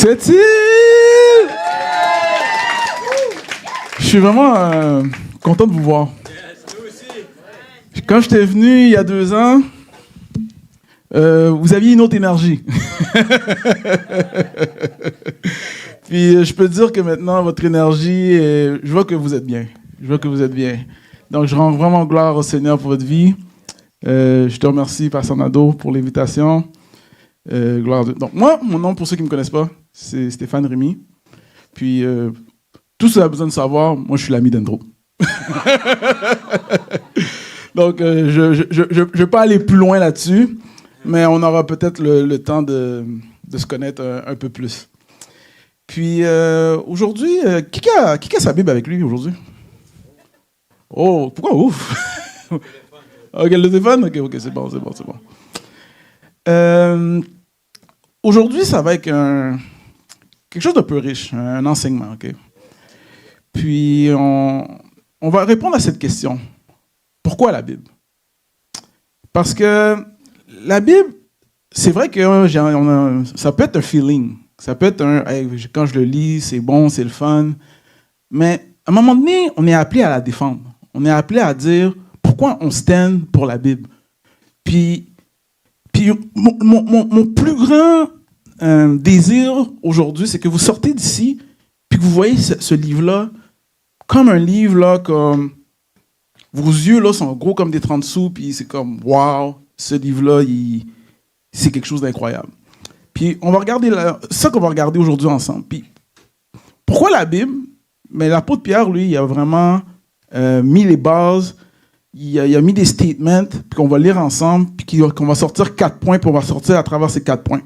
C'est-il? Je suis vraiment content de vous voir. Quand j'étais venu il y a 2 ans, vous aviez une autre énergie. Puis je peux dire que maintenant, votre énergie, je vois que vous êtes bien. Je vois que vous êtes bien. Donc, je rends vraiment gloire au Seigneur pour votre vie. Je te remercie, Pasteur Nadeau, pour l'invitation. Gloire à Dieu. Donc, moi, mon nom, pour ceux qui ne me connaissent pas, c'est Stéphane Rémy. Puis, tout ce que vous avez besoin de savoir, moi, je suis l'ami d'Andrew. Donc, je ne vais pas aller plus loin là-dessus, mais on aura peut-être le temps de se connaître un peu plus. Puis, aujourd'hui, qui a sa Bible avec lui aujourd'hui? Oh, pourquoi ouf? Ok, le téléphone? Ok, c'est bon. Aujourd'hui, ça va être quelque chose de peu riche, un enseignement, ok? Puis, on va répondre à cette question. Pourquoi la Bible? Parce que la Bible, c'est vrai que ça peut être un feeling. Ça peut être quand je le lis, c'est bon, c'est le fun. Mais à un moment donné, on est appelé à la défendre. On est appelé à dire pourquoi on stand pour la Bible. Puis mon plus grand désir aujourd'hui, c'est que vous sortez d'ici puis que vous voyez ce livre-là comme un livre, là, comme vos yeux là, sont gros comme des 30 sous, puis c'est comme, wow, ce livre-là, c'est quelque chose d'incroyable. Puis on va regarder ça qu'on va regarder aujourd'hui ensemble. Puis pourquoi la Bible? Mais l'apôtre Pierre, lui, il a vraiment mis les bases, il a mis des statements, puis qu'on va lire ensemble, puis qu'on va sortir 4 points, puis on va sortir à travers ces 4 points.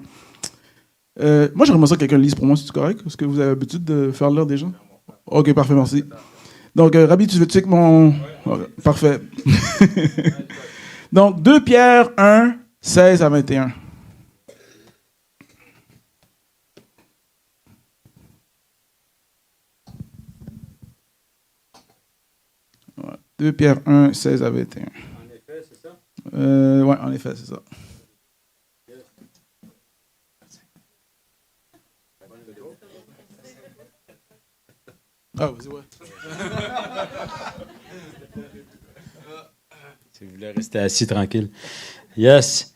Moi, j'aimerais ça que quelqu'un lise pour moi, c'est correct? Est-ce que vous avez l'habitude de faire lire des gens? Ok, parfait, merci. Donc, Rabbi, tu veux checker mon... Okay, parfait. Donc, 2 Pierre 1, 16 à 21. Ouais, 2 Pierre 1, 16 à 21. En effet, c'est ça? Oui, en effet, c'est ça. Ah, vas-y, ouais. Si vous voulez rester assis tranquille. Yes.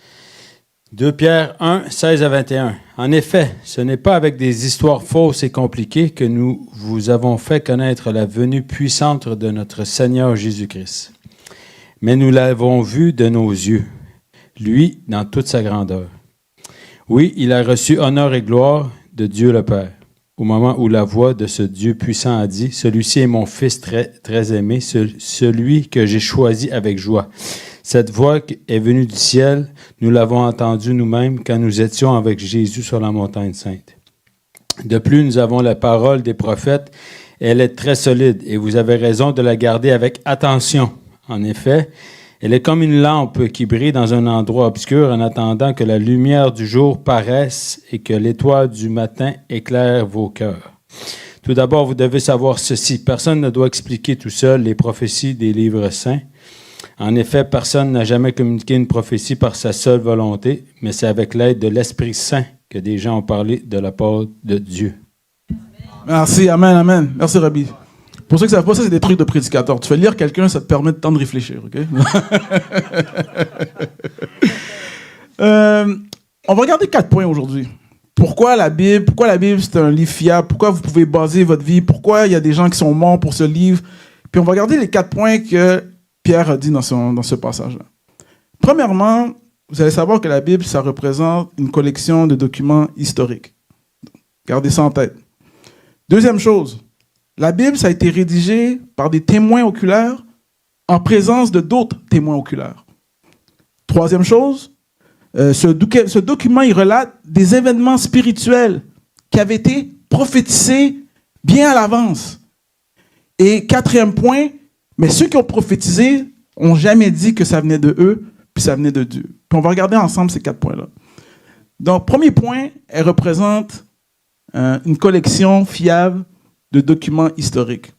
2 Pierre 1, 16 à 21. En effet, ce n'est pas avec des histoires fausses et compliquées que nous vous avons fait connaître la venue puissante de notre Seigneur Jésus-Christ. Mais nous l'avons vu de nos yeux, lui dans toute sa grandeur. Oui, il a reçu honneur et gloire de Dieu le Père. Au moment où la voix de ce Dieu puissant a dit « Celui-ci est mon Fils très, très aimé, celui que j'ai choisi avec joie. » Cette voix est venue du ciel, nous l'avons entendue nous-mêmes quand nous étions avec Jésus sur la montagne sainte. De plus, nous avons la parole des prophètes, elle est très solide et vous avez raison de la garder avec attention. En effet, elle est comme une lampe qui brille dans un endroit obscur en attendant que la lumière du jour paraisse et que l'étoile du matin éclaire vos cœurs. Tout d'abord, vous devez savoir ceci. Personne ne doit expliquer tout seul les prophéties des livres saints. En effet, personne n'a jamais communiqué une prophétie par sa seule volonté, mais c'est avec l'aide de l'Esprit Saint que des gens ont parlé de la part de Dieu. Merci, amen. Merci, Rabbi. Pour ceux qui ne savent pas, ça, c'est des trucs de prédicateur. Tu fais lire quelqu'un, ça te permet de temps de réfléchir, OK? On va regarder 4 points aujourd'hui. Pourquoi la Bible, c'est un livre fiable? Pourquoi vous pouvez baser votre vie? Pourquoi il y a des gens qui sont morts pour ce livre? Puis on va regarder les 4 points que Pierre a dit dans ce passage-là. Premièrement, vous allez savoir que la Bible, ça représente une collection de documents historiques. Gardez ça en tête. Deuxième chose, la Bible, ça a été rédigé par des témoins oculaires en présence de d'autres témoins oculaires. Troisième chose, ce document, il relate des événements spirituels qui avaient été prophétisés bien à l'avance. Et quatrième point, mais ceux qui ont prophétisé n'ont jamais dit que ça venait de eux, puis ça venait de Dieu. Puis on va regarder ensemble ces 4 points-là. Donc, premier point, elle représente une collection fiable de documents historiques.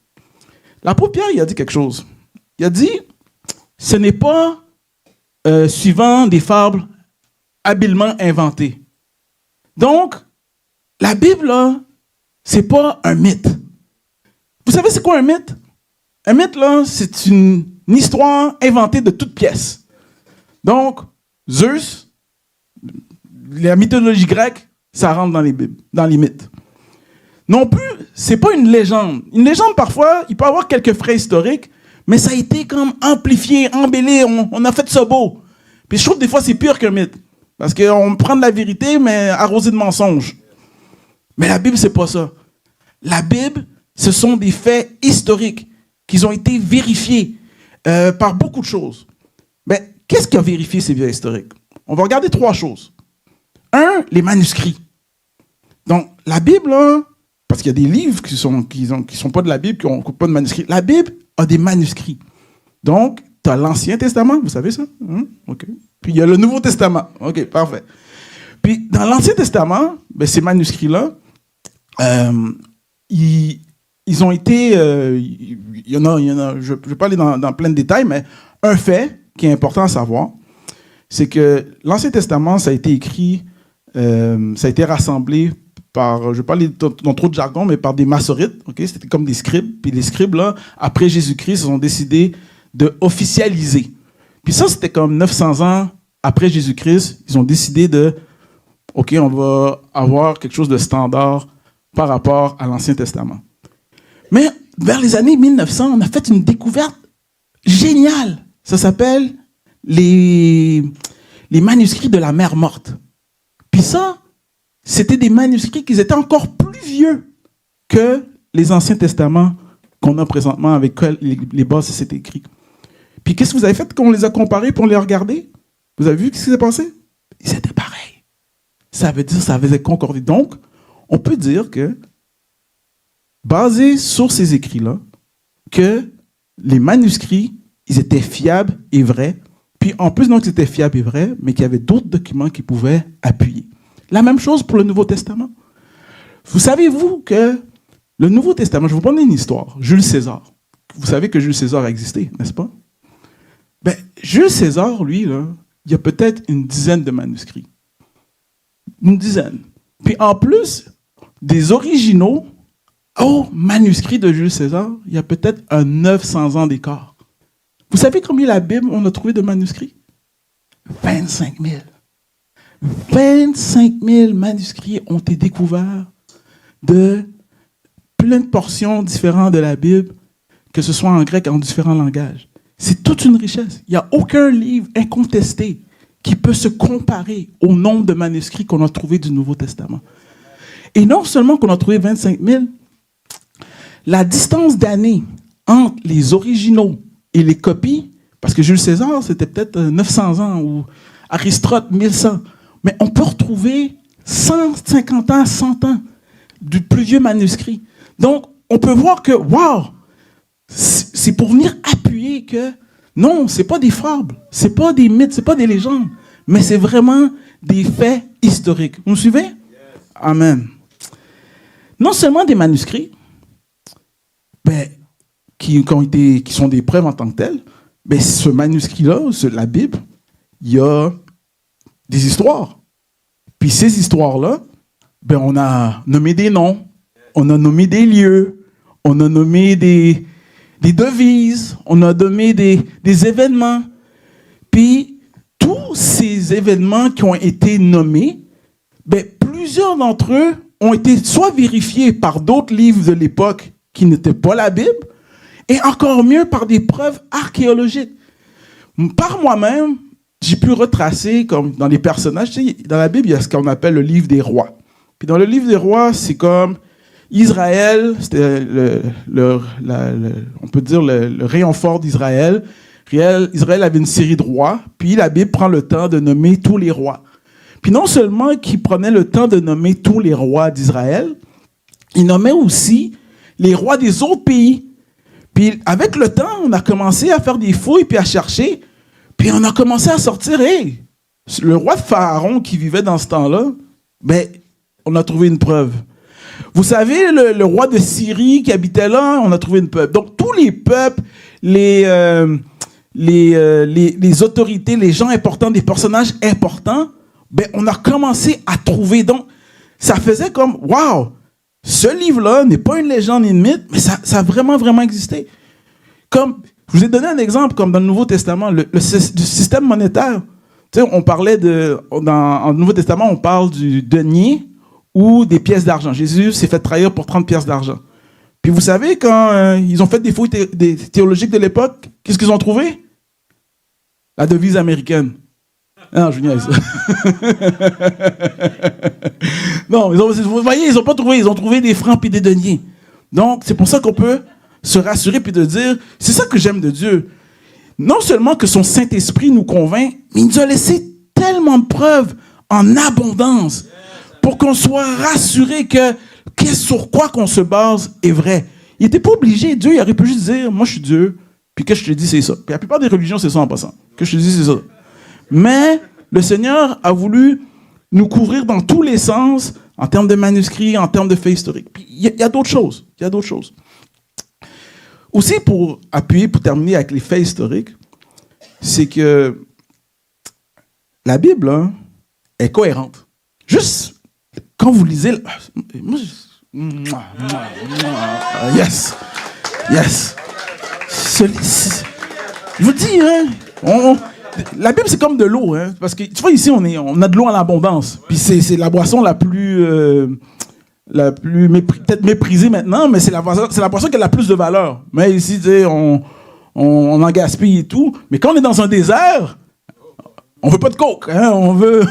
L'apôtre Pierre, il a dit quelque chose. Il a dit, ce n'est pas suivant des fables habilement inventées. Donc, la Bible, là, c'est pas un mythe. Vous savez c'est quoi un mythe? Un mythe, là, c'est une histoire inventée de toutes pièces. Donc, Zeus, la mythologie grecque, ça rentre dans les Bibles, dans les mythes. Non plus, c'est pas une légende. Une légende, parfois, il peut y avoir quelques faits historiques, mais ça a été comme amplifié, embellé, on a fait ça beau. Puis je trouve que des fois, c'est pire qu'un mythe. Parce qu'on prend de la vérité, mais arrosé de mensonges. Mais la Bible, c'est pas ça. La Bible, ce sont des faits historiques qui ont été vérifiés par beaucoup de choses. Mais qu'est-ce qui a vérifié ces faits historiques? On va regarder 3 choses. 1, les manuscrits. Donc, la Bible, là, parce qu'il y a des livres qui sont pas de la Bible, qui n'ont pas de manuscrits. La Bible a des manuscrits. Donc, tu as l'Ancien Testament, vous savez ça? OK. Puis, il y a le Nouveau Testament. OK, parfait. Puis, dans l'Ancien Testament, ben, ces manuscrits-là, ils ont été... il y en a, je ne vais pas aller dans plein de détails, mais un fait qui est important à savoir, c'est que l'Ancien Testament, ça a été écrit, ça a été rassemblé par, je ne vais pas aller dans trop de jargon, mais par des maçonnites, okay? C'était comme des scribes. Puis les scribes, là, après Jésus-Christ, ils ont décidé de officialiser. Puis ça, c'était comme 900 ans après Jésus-Christ. Ils ont décidé de, OK, on va avoir quelque chose de standard par rapport à l'Ancien Testament. Mais vers les années 1900, on a fait une découverte géniale. Ça s'appelle les manuscrits de la mer morte. Puis ça, c'était des manuscrits qui étaient encore plus vieux que les Anciens Testaments qu'on a présentement avec les bases c'est écrit. Puis qu'est-ce que vous avez fait quand on les a comparés pour les regarder? Vous avez vu ce qui s'est passé? Ils étaient pareils. Ça veut dire, ça avait concordé. Donc, on peut dire que, basé sur ces écrits-là, que les manuscrits, ils étaient fiables et vrais. Puis en plus, non qu'ils étaient fiables et vrais, mais qu'il y avait d'autres documents qui pouvaient appuyer. La même chose pour le Nouveau Testament. Vous savez-vous que le Nouveau Testament, je vais vous prendre une histoire. Jules César. Vous savez que Jules César a existé, n'est-ce pas? Ben, Jules César, lui, là, il y a peut-être une dizaine de manuscrits. Une dizaine. Puis en plus des originaux aux manuscrits de Jules César, il y a peut-être un 900 ans d'écart. Vous savez combien la Bible on a trouvé de manuscrits? 25 000. 25 000 manuscrits ont été découverts de plein de portions différentes de la Bible, que ce soit en grec, en différents langages. C'est toute une richesse. Il n'y a aucun livre incontesté qui peut se comparer au nombre de manuscrits qu'on a trouvés du Nouveau Testament. Et non seulement qu'on a trouvé 25 000, la distance d'années entre les originaux et les copies, parce que Jules César, c'était peut-être 900 ans, ou Aristote, 1100. Mais on peut retrouver 150 ans, 100 ans du plus vieux manuscrit. Donc, on peut voir que, wow, c'est pour venir appuyer que, non, ce n'est pas des fables, ce n'est pas des mythes, ce n'est pas des légendes, mais c'est vraiment des faits historiques. Vous me suivez? Yes. Amen. Non seulement des manuscrits, ben, qui sont des preuves en tant que telles, ben, ce manuscrit-là, la Bible, il y a des histoires. Puis ces histoires-là, ben, on a nommé des noms, on a nommé des lieux, on a nommé des devises, on a nommé des événements. Puis tous ces événements qui ont été nommés, ben, plusieurs d'entre eux ont été soit vérifiés par d'autres livres de l'époque qui n'étaient pas la Bible, et encore mieux par des preuves archéologiques. Par moi-même, j'ai pu retracer, comme dans les personnages, tu sais, dans la Bible, il y a ce qu'on appelle le livre des rois. Puis dans le livre des rois, c'est comme Israël, c'était on peut dire le rayon fort d'Israël. Israël avait une série de rois, puis la Bible prend le temps de nommer tous les rois. Puis non seulement qu'il prenait le temps de nommer tous les rois d'Israël, il nommait aussi les rois des autres pays. Puis avec le temps, on a commencé à faire des fouilles, puis à chercher, puis on a commencé à sortir, hey, le roi de Pharaon qui vivait dans ce temps-là, ben, on a trouvé une preuve. Vous savez, le roi de Syrie qui habitait là, on a trouvé une preuve. Donc tous les peuples, les autorités, les gens importants, des personnages importants, ben, on a commencé à trouver. Donc, ça faisait comme, waouh, ce livre-là n'est pas une légende ni une mythe, mais ça a vraiment, vraiment existé. Comme, je vous ai donné un exemple, comme dans le Nouveau Testament, le système monétaire. Tu sais, on parlait dans le Nouveau Testament, on parle du denier ou des pièces d'argent. Jésus s'est fait trahir pour 30 pièces d'argent. Puis vous savez, quand ils ont fait des fouilles théologiques de l'époque, qu'est-ce qu'ils ont trouvé? La devise américaine. Non, je niaise. Non, vous voyez, ils n'ont pas trouvé. Ils ont trouvé des francs puis des deniers. Donc, c'est pour ça qu'on peut se rassurer puis de dire, c'est ça que j'aime de Dieu. Non seulement que son Saint-Esprit nous convainc, mais il nous a laissé tellement de preuves en abondance pour qu'on soit rassuré que sur quoi qu'on se base est vrai. Il n'était pas obligé. Dieu, il aurait pu juste dire, moi je suis Dieu, puis que je te dis c'est ça. Puis la plupart des religions, c'est ça en passant. Que je te dis c'est ça. Mais le Seigneur a voulu nous couvrir dans tous les sens, en termes de manuscrits, en termes de faits historiques. Puis il y a d'autres choses. Il y a d'autres choses. Aussi, pour appuyer, pour terminer avec les faits historiques, c'est que la Bible hein, est cohérente. Juste quand vous lisez... Yes. Yes. Je vous dis, hein, la Bible, c'est comme de l'eau. Hein, parce que, tu vois, ici, on a de l'eau en abondance. Puis c'est la boisson la plus peut-être méprisée maintenant, mais c'est la boisson qui a la plus de valeur. Mais ici, tu sais, on en gaspille et tout. Mais quand on est dans un désert, on veut pas de coke, hein, on veut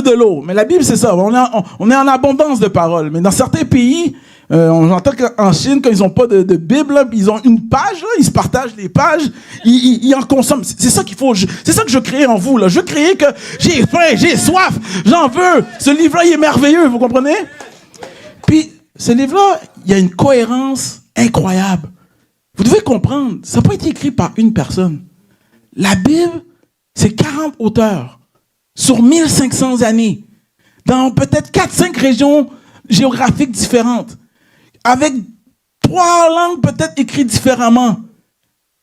de l'eau. Mais la Bible, c'est ça. On est en abondance de paroles. Mais dans certains pays, on entend qu'en Chine, quand ils n'ont pas de Bible, là, ils ont une page, là, ils se partagent les pages, ils en consomment. C'est ça qu'il faut. C'est ça que je crée en vous. Là. Je crée que j'ai faim, j'ai soif, j'en veux. Ce livre-là, il est merveilleux, vous comprenez? Puis, ce livre-là, il y a une cohérence incroyable. Vous devez comprendre, ça n'a pas été écrit par une personne. La Bible, c'est 40 auteurs sur 1500 années, dans peut-être 4-5 régions géographiques différentes, avec 3 langues peut-être écrites différemment,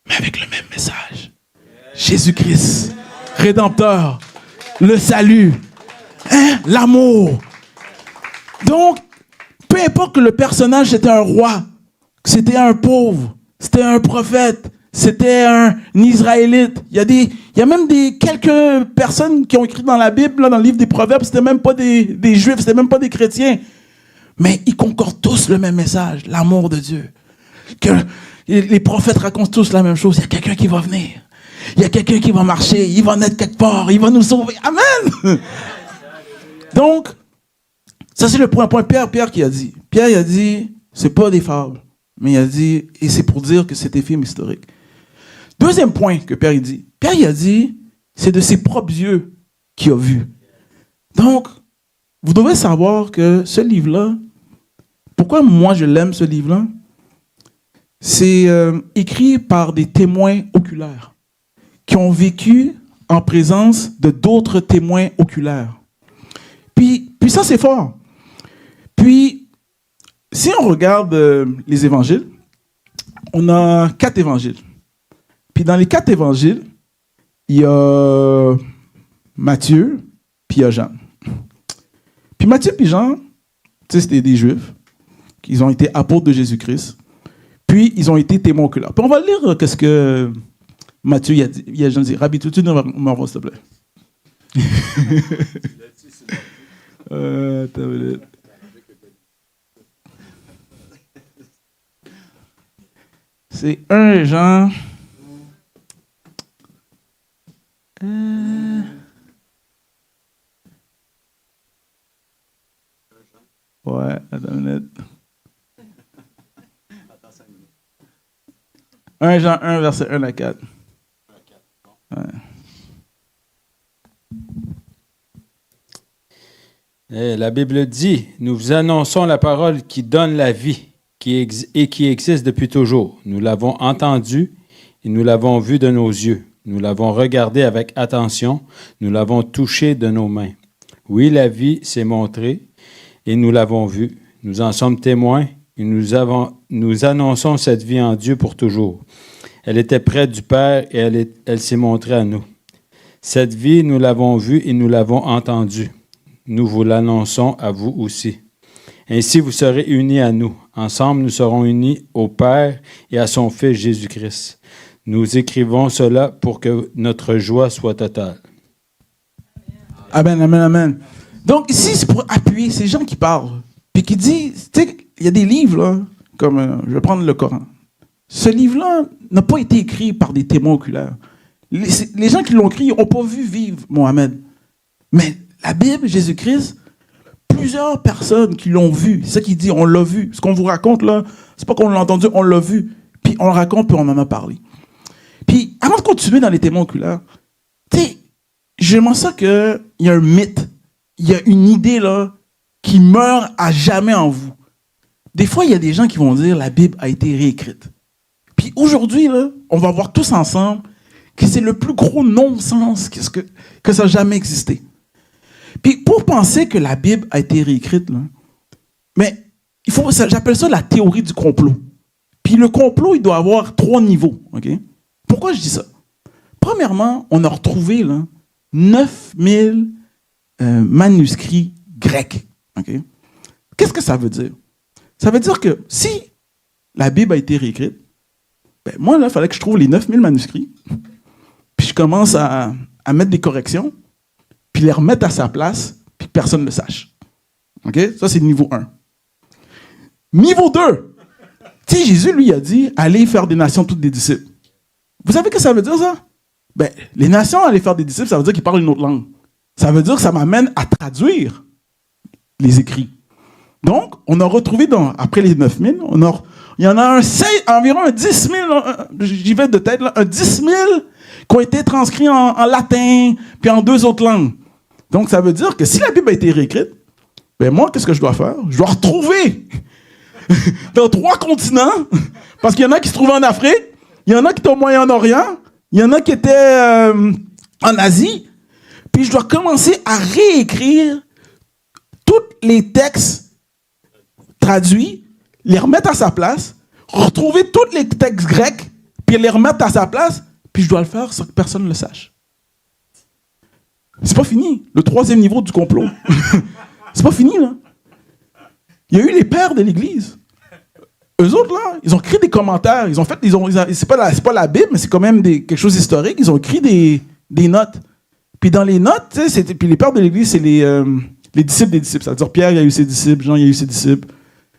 mais avec le même message. Jésus-Christ, Rédempteur, le salut, hein, l'amour. Donc, peu importe que le personnage c'était un roi, que c'était un pauvre, c'était un prophète, c'était un Israélite. Il y a même quelques personnes qui ont écrit dans la Bible, là, dans le livre des Proverbes, c'était même pas des Juifs, c'était même pas des chrétiens. Mais ils concordent tous le même message, l'amour de Dieu. Que les prophètes racontent tous la même chose. Il y a quelqu'un qui va venir. Il y a quelqu'un qui va marcher. Il va naître quelque part. Il va nous sauver. Amen! Donc, ça c'est le point Pierre qui a dit. Pierre, il a dit, c'est pas des fables. Mais il a dit, et c'est pour dire que c'est des films historiques. Deuxième point que Pierre il dit. Pierre, il a dit, c'est de ses propres yeux qu'il a vu. Donc, vous devez savoir que ce livre-là, pourquoi moi je l'aime ce livre-là? C'est écrit par des témoins oculaires qui ont vécu en présence de d'autres témoins oculaires. Puis ça, c'est fort. Puis, si on regarde les évangiles, on a 4 évangiles. Puis dans les 4 évangiles, il y a Matthieu, puis il y a Jean. Puis Matthieu et Jean, tu sais, c'était des Juifs. Ils ont été apôtres de Jésus-Christ. Puis, ils ont été témoins oculaires. Puis on va lire qu'est-ce que Matthieu a dit. Il a dit, Rabbi, tout de suite, m'envoie, s'il te plaît. Attends une minute. C'est 1 Jean... Ouais, attends une minute. 1 Jean 1, verset 1 à 4. Ouais. Et la Bible dit, nous vous annonçons la parole qui donne la vie et qui existe depuis toujours. Nous l'avons entendue et nous l'avons vue de nos yeux. Nous l'avons regardée avec attention. Nous l'avons touchée de nos mains. Oui, la vie s'est montrée et nous l'avons vue. Nous en sommes témoins et nous annonçons cette vie en Dieu pour toujours. Elle était près du Père et elle s'est montrée à nous. Cette vie, nous l'avons vue et nous l'avons entendue. nous vous l'annonçons à vous aussi. Ainsi, vous serez unis à nous. Ensemble, nous serons unis au Père et à son Fils Jésus-Christ. Nous écrivons cela pour que notre joie soit totale. Amen, amen, amen. Donc ici, c'est pour appuyer ces gens qui parlent. Puis qui disent, tu sais, il y a des livres, là, comme, je vais prendre le Coran. Ce livre-là n'a pas été écrit par des témoins oculaires. Les gens qui l'ont écrit n'ont pas vu vivre Mohammed. Mais la Bible, Jésus-Christ, plusieurs personnes qui l'ont vu. C'est ça qu'il dit, on l'a vu. Ce qu'on vous raconte là, c'est pas qu'on l'a entendu, on l'a vu. Puis on le raconte, puis on en a parlé. Puis avant de continuer dans les témoins oculaires, tu sais, j'aimerais ça qu'il y a un mythe, il y a une idée là qui meurt à jamais en vous. Des fois, il y a des gens qui vont dire la Bible a été réécrite. Puis aujourd'hui, là, on va voir tous ensemble que c'est le plus gros non-sens que ça n'a jamais existé. Puis pour penser que la Bible a été réécrite, là, mais j'appelle ça la théorie du complot. Puis le complot, il doit avoir 3 niveaux. Okay? Pourquoi je dis ça? Premièrement, on a retrouvé là, 9000 manuscrits grecs. Okay? Qu'est-ce que ça veut dire? Ça veut dire que si la Bible a été réécrite, ben moi, là, il fallait que je trouve les 9000 manuscrits, puis je commence à mettre des corrections, puis les remettre à sa place, puis que personne ne le sache. Okay? Ça, c'est niveau 1. Niveau 2, tu sais, Jésus, lui, a dit, allez faire des nations toutes des disciples. Vous savez ce que ça veut dire, ça? Ben, les nations, aller faire des disciples, ça veut dire qu'ils parlent une autre langue. Ça veut dire que ça m'amène à traduire les écrits. Donc, on a retrouvé, après les 9000, il y en a environ un 10 000, j'y vais de tête, là, un 10 000 qui ont été transcrits en latin, puis en 2 autres langues. Donc, ça veut dire que si la Bible a été réécrite, ben moi, qu'est-ce que je dois faire? Je dois retrouver dans 3 continents, parce qu'il y en a qui se trouvaient en Afrique, il y en a qui étaient au Moyen-Orient, il y en a qui étaient en Asie, puis je dois commencer à réécrire tous les textes traduits, les remettre à sa place, retrouver tous les textes grecs, puis les remettre à sa place, puis je dois le faire sans que personne ne le sache. C'est pas fini. Le 3e niveau du complot. C'est pas fini, là. Il y a eu les pères de l'Église. Eux autres, là, ils ont écrit des commentaires. C'est pas la Bible, mais c'est quand même quelque chose d'historique. Ils ont écrit des notes. Puis dans les notes, puis les pères de l'Église, c'est les disciples des disciples. C'est-à-dire Pierre, il y a eu ses disciples, Jean, il y a eu ses disciples,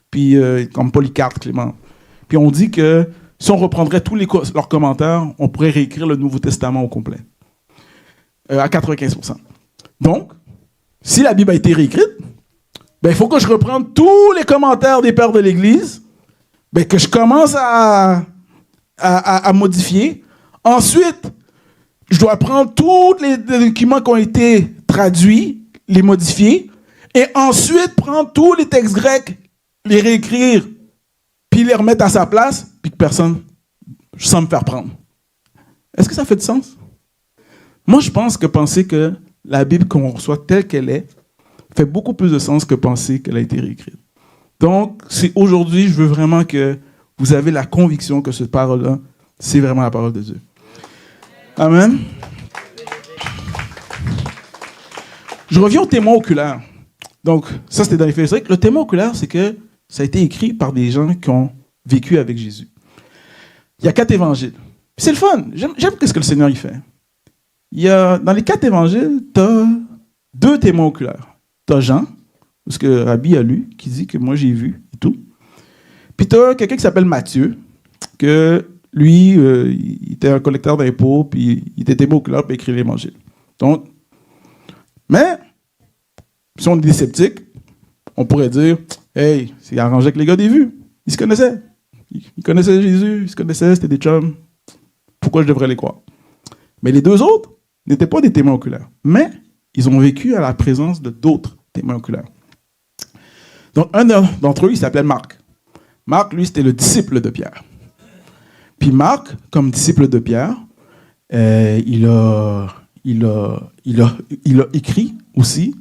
puis comme Polycarpe, Clément. Puis on dit que si on reprendrait tous leurs commentaires, on pourrait réécrire le Nouveau Testament au complet. À 95%. Donc, si la Bible a été réécrite, ben, il faut que je reprenne tous les commentaires des pères de l'Église, ben, que je commence à modifier. Ensuite, je dois prendre tous les documents qui ont été traduits, les modifier, et ensuite prendre tous les textes grecs, les réécrire, puis les remettre à sa place, puis que personne, sans me faire prendre. Est-ce que ça fait du sens? Moi, je pense que penser que la Bible qu'on reçoit telle qu'elle est fait beaucoup plus de sens que penser qu'elle a été réécrite. Donc, aujourd'hui, je veux vraiment que vous avez la conviction que cette parole-là, c'est vraiment la parole de Dieu. Amen. Je reviens au témoin oculaire. Donc, ça, c'était dans les faits. C'est vrai que le témoin oculaire, c'est que ça a été écrit par des gens qui ont vécu avec Jésus. Il y a 4 évangiles. Puis c'est le fun. J'aime ce que le Seigneur y fait. Dans les 4 évangiles, tu as 2 témoins oculaires. Tu as Jean, parce que Rabbi a lu, qui dit que moi j'ai vu et tout. Puis tu as quelqu'un qui s'appelle Matthieu, que lui, il était un collecteur d'impôts, puis il était témoin oculaire pour écrire l'évangile. Donc, mais, si on est des sceptiques, on pourrait dire, hey, c'est arrangé avec les gars des vues. Ils se connaissaient. Ils connaissaient Jésus, ils se connaissaient, c'était des chums. Pourquoi je devrais les croire? Mais les 2 autres n'étaient pas des témoins oculaires. Mais ils ont vécu à la présence de d'autres témoins oculaires. Donc, un d'entre eux, il s'appelait Marc. Marc, lui, c'était le disciple de Pierre. Puis Marc, comme disciple de Pierre, il a écrit aussi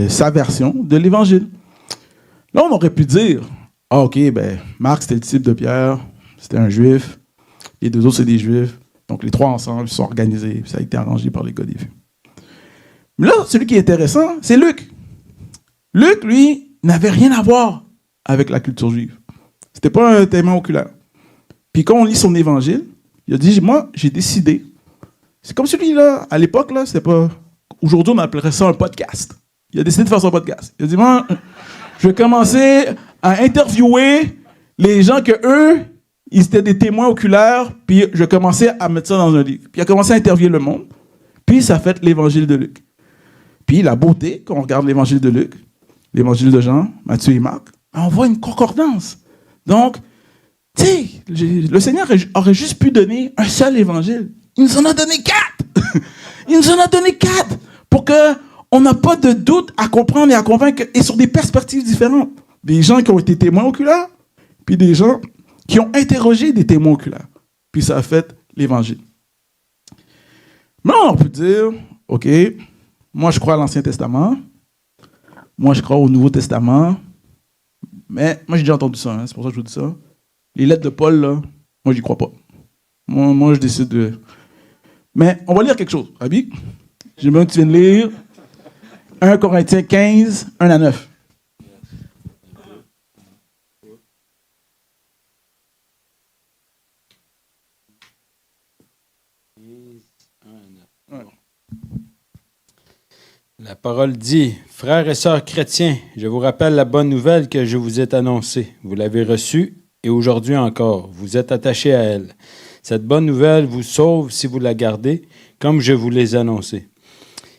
sa version de l'Évangile. Là, on aurait pu dire, ah, OK, ben, Marc, c'était le disciple de Pierre, c'était un Juif, les 2 autres, c'est des Juifs, donc les 3 ensemble, ils sont organisés, ça a été arrangé par les gars des vues. Mais là, celui qui est intéressant, c'est Luc. Luc, lui, n'avait rien à voir avec la culture juive. C'était pas un témoin oculaire. Puis quand on lit son évangile, il a dit, moi, j'ai décidé. C'est comme celui-là, à l'époque, là, c'était pas... Aujourd'hui, on appellerait ça un podcast. Il a décidé de faire son podcast. Il a dit, moi, je vais commencer à interviewer les gens que eux, ils étaient des témoins oculaires, puis je commençais à mettre ça dans un livre. Puis il a commencé à interviewer le monde, puis ça fait l'évangile de Luc. Puis la beauté, quand on regarde l'évangile de Luc, l'évangile de Jean, Matthieu et Marc, on voit une concordance. Donc, tu sais, le Seigneur aurait juste pu donner un seul évangile. Il nous en a donné 4. Il nous en a donné 4 pour qu'on n'a pas de doute à comprendre et à convaincre, et sur des perspectives différentes. Des gens qui ont été témoins oculaires, puis des gens qui ont interrogé des témoins oculaires. Puis ça a fait l'évangile. Maintenant, on peut dire, OK, moi je crois à l'Ancien Testament, moi je crois au Nouveau Testament, mais moi j'ai déjà entendu ça, c'est pour ça que je vous dis ça. Les lettres de Paul, là, moi j'y crois pas. Moi je décide de... Mais on va lire quelque chose, Rabbi. J'aimerais que tu viennes lire 1 Corinthiens 15, 1 à 9. La parole dit, « Frères et sœurs chrétiens, je vous rappelle la bonne nouvelle que je vous ai annoncée. Vous l'avez reçue et aujourd'hui encore, vous êtes attachés à elle. Cette bonne nouvelle vous sauve si vous la gardez, comme je vous l'ai annoncé.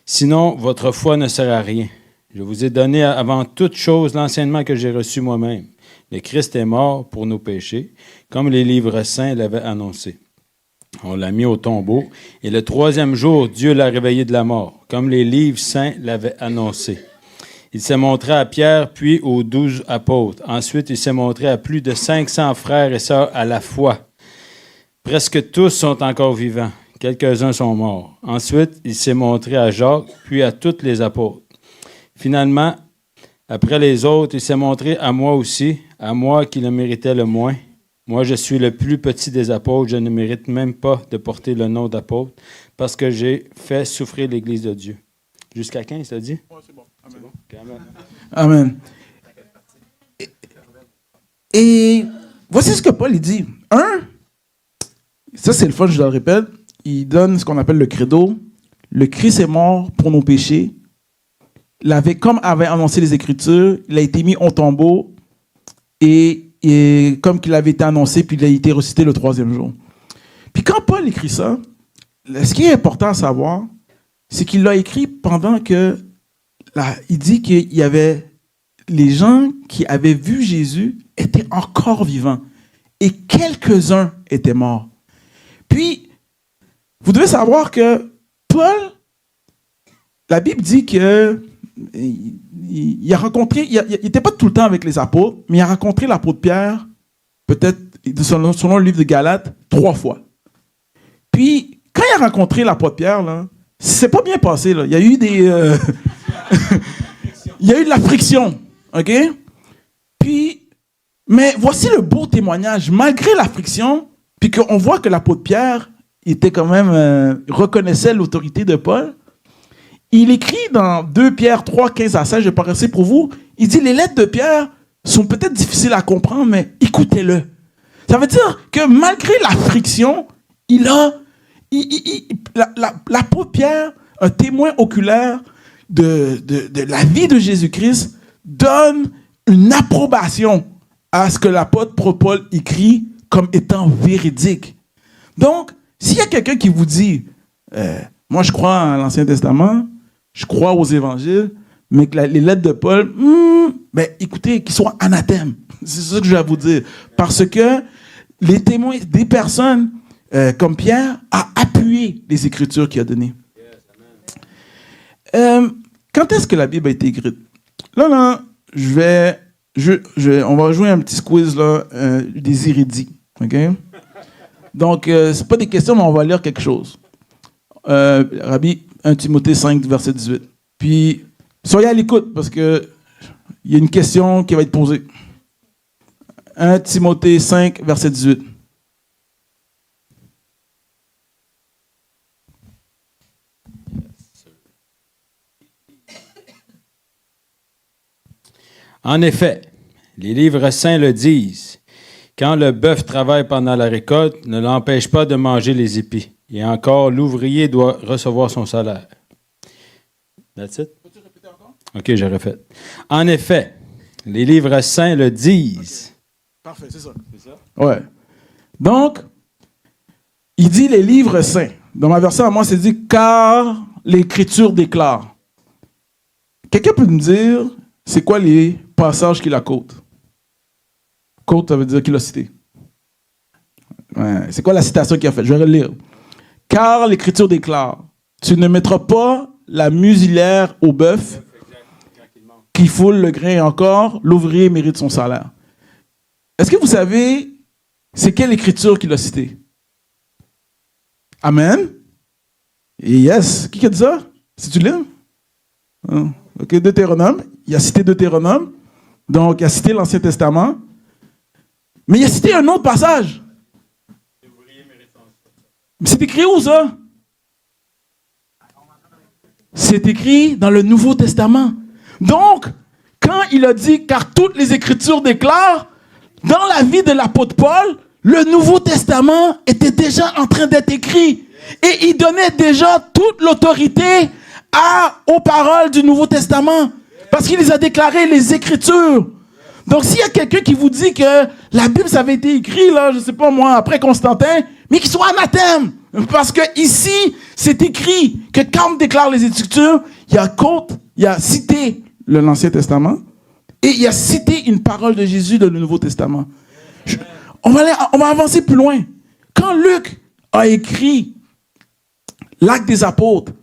Sinon, votre foi ne sert à rien. Je vous ai donné avant toute chose l'enseignement que j'ai reçu moi-même. Le Christ est mort pour nos péchés, comme les livres saints l'avaient annoncé. On l'a mis au tombeau, et le 3e jour, Dieu l'a réveillé de la mort, comme les livres saints l'avaient annoncé. Il s'est montré à Pierre, puis aux 12 apôtres. Ensuite, il s'est montré à plus de 500 frères et sœurs à la fois. Presque tous sont encore vivants. Quelques-uns sont morts. Ensuite, il s'est montré à Jacques, puis à tous les apôtres. Finalement, après les autres, il s'est montré à moi aussi, à moi qui le méritais le moins. Moi, je suis le plus petit des apôtres. Je ne mérite même pas de porter le nom d'apôtre parce que j'ai fait souffrir l'Église de Dieu. Jusqu'à 15, t'as dit? Oui, c'est bon. Amen. C'est bon? Okay, amen. Et voici ce que Paul il dit. Ça c'est le fun, je le répète. Il donne ce qu'on appelle le credo. Le Christ est mort pour nos péchés. Comme avait annoncé les Écritures, il a été mis au tombeau et comme qu'il avait été annoncé, puis il a été ressuscité le 3e jour. Puis quand Paul écrit ça, ce qui est important à savoir, c'est qu'il l'a écrit pendant que, il dit qu'il y avait les gens qui avaient vu Jésus étaient encore vivants et quelques-uns étaient morts. Puis, vous devez savoir que Paul, la Bible dit que il a rencontré, il n'était pas tout le temps avec les apôtres, mais il a rencontré l'apôtre Pierre, peut-être, selon le livre de Galates, 3 fois. Puis, quand il a rencontré l'apôtre Pierre, là, c'est pas bien passé. Là. Il y a eu il y a eu de la friction. OK? Puis, mais voici le beau témoignage. Malgré la friction, puis qu'on voit que l'apôtre Pierre était quand même, reconnaissait l'autorité de Paul, il écrit dans 2 Pierre 3, 15 à 16, je vais pas rester pour vous, il dit, les lettres de Pierre sont peut-être difficiles à comprendre, mais écoutez-le. Ça veut dire que malgré la friction, l'apôtre Pierre, un témoin oculaire de la vie de Jésus-Christ, donne une approbation à ce que l'apôtre Paul écrit comme étant véridique. Donc, s'il y a quelqu'un qui vous dit, moi je crois à l'Ancien Testament, je crois aux évangiles, mais que les lettres de Paul, ben écoutez, qu'ils soient anathèmes. C'est ça que je vais vous dire. Parce que les témoins, des personnes comme Pierre, a appuyé les Écritures qu'il a données. Quand est-ce que la Bible a été écrite? Là, on va jouer un petit quiz là, des érudits. Okay? Donc, c'est pas des questions, mais on va lire quelque chose. Rabbi, 1 Timothée 5, verset 18. Puis, soyez à l'écoute, parce que il y a une question qui va être posée. 1 Timothée 5, verset 18. En effet, les livres saints le disent. Quand le bœuf travaille pendant la récolte, ne l'empêche pas de manger les épis. Et encore, l'ouvrier doit recevoir son salaire. That's it? Peux-tu répéter encore? OK, je répète. En effet, les livres saints le disent. Okay. Parfait, c'est ça. C'est ça? Ouais. Donc, il dit les livres saints. Dans ma version à moi, c'est dit car l'Écriture déclare. Quelqu'un peut me dire, c'est quoi les passages qu'il a côte? Côte, ça veut dire qu'il a cité. Ouais. C'est quoi la citation qu'il a faite? Je vais relire. Car l'Écriture déclare, tu ne mettras pas la muselière au bœuf qui foule le grain et encore, l'ouvrier mérite son salaire. Est-ce que vous savez, c'est quelle Écriture qu'il a citée? Amen? Et yes. Qui a dit ça? Si tu lis? Ok, Deutéronome. Il a cité Deutéronome. Donc, il a cité l'Ancien Testament. Mais il a cité un autre passage. Mais c'est écrit où, ça? C'est écrit dans le Nouveau Testament. Donc, quand il a dit « car toutes les Écritures déclarent », dans la vie de l'apôtre Paul, le Nouveau Testament était déjà en train d'être écrit. Et il donnait déjà toute l'autorité aux paroles du Nouveau Testament. Parce qu'il les a déclarées, les Écritures. Donc, s'il y a quelqu'un qui vous dit que la Bible, ça avait été écrit, là, je ne sais pas moi, après Constantin, mais qu'il soit anathème. Parce que ici, c'est écrit que quand on déclare les Écritures, il a cité l'Ancien Testament et il a cité une parole de Jésus dans le Nouveau Testament. On va avancer plus loin. Quand Luc a écrit l'Acte des Apôtres,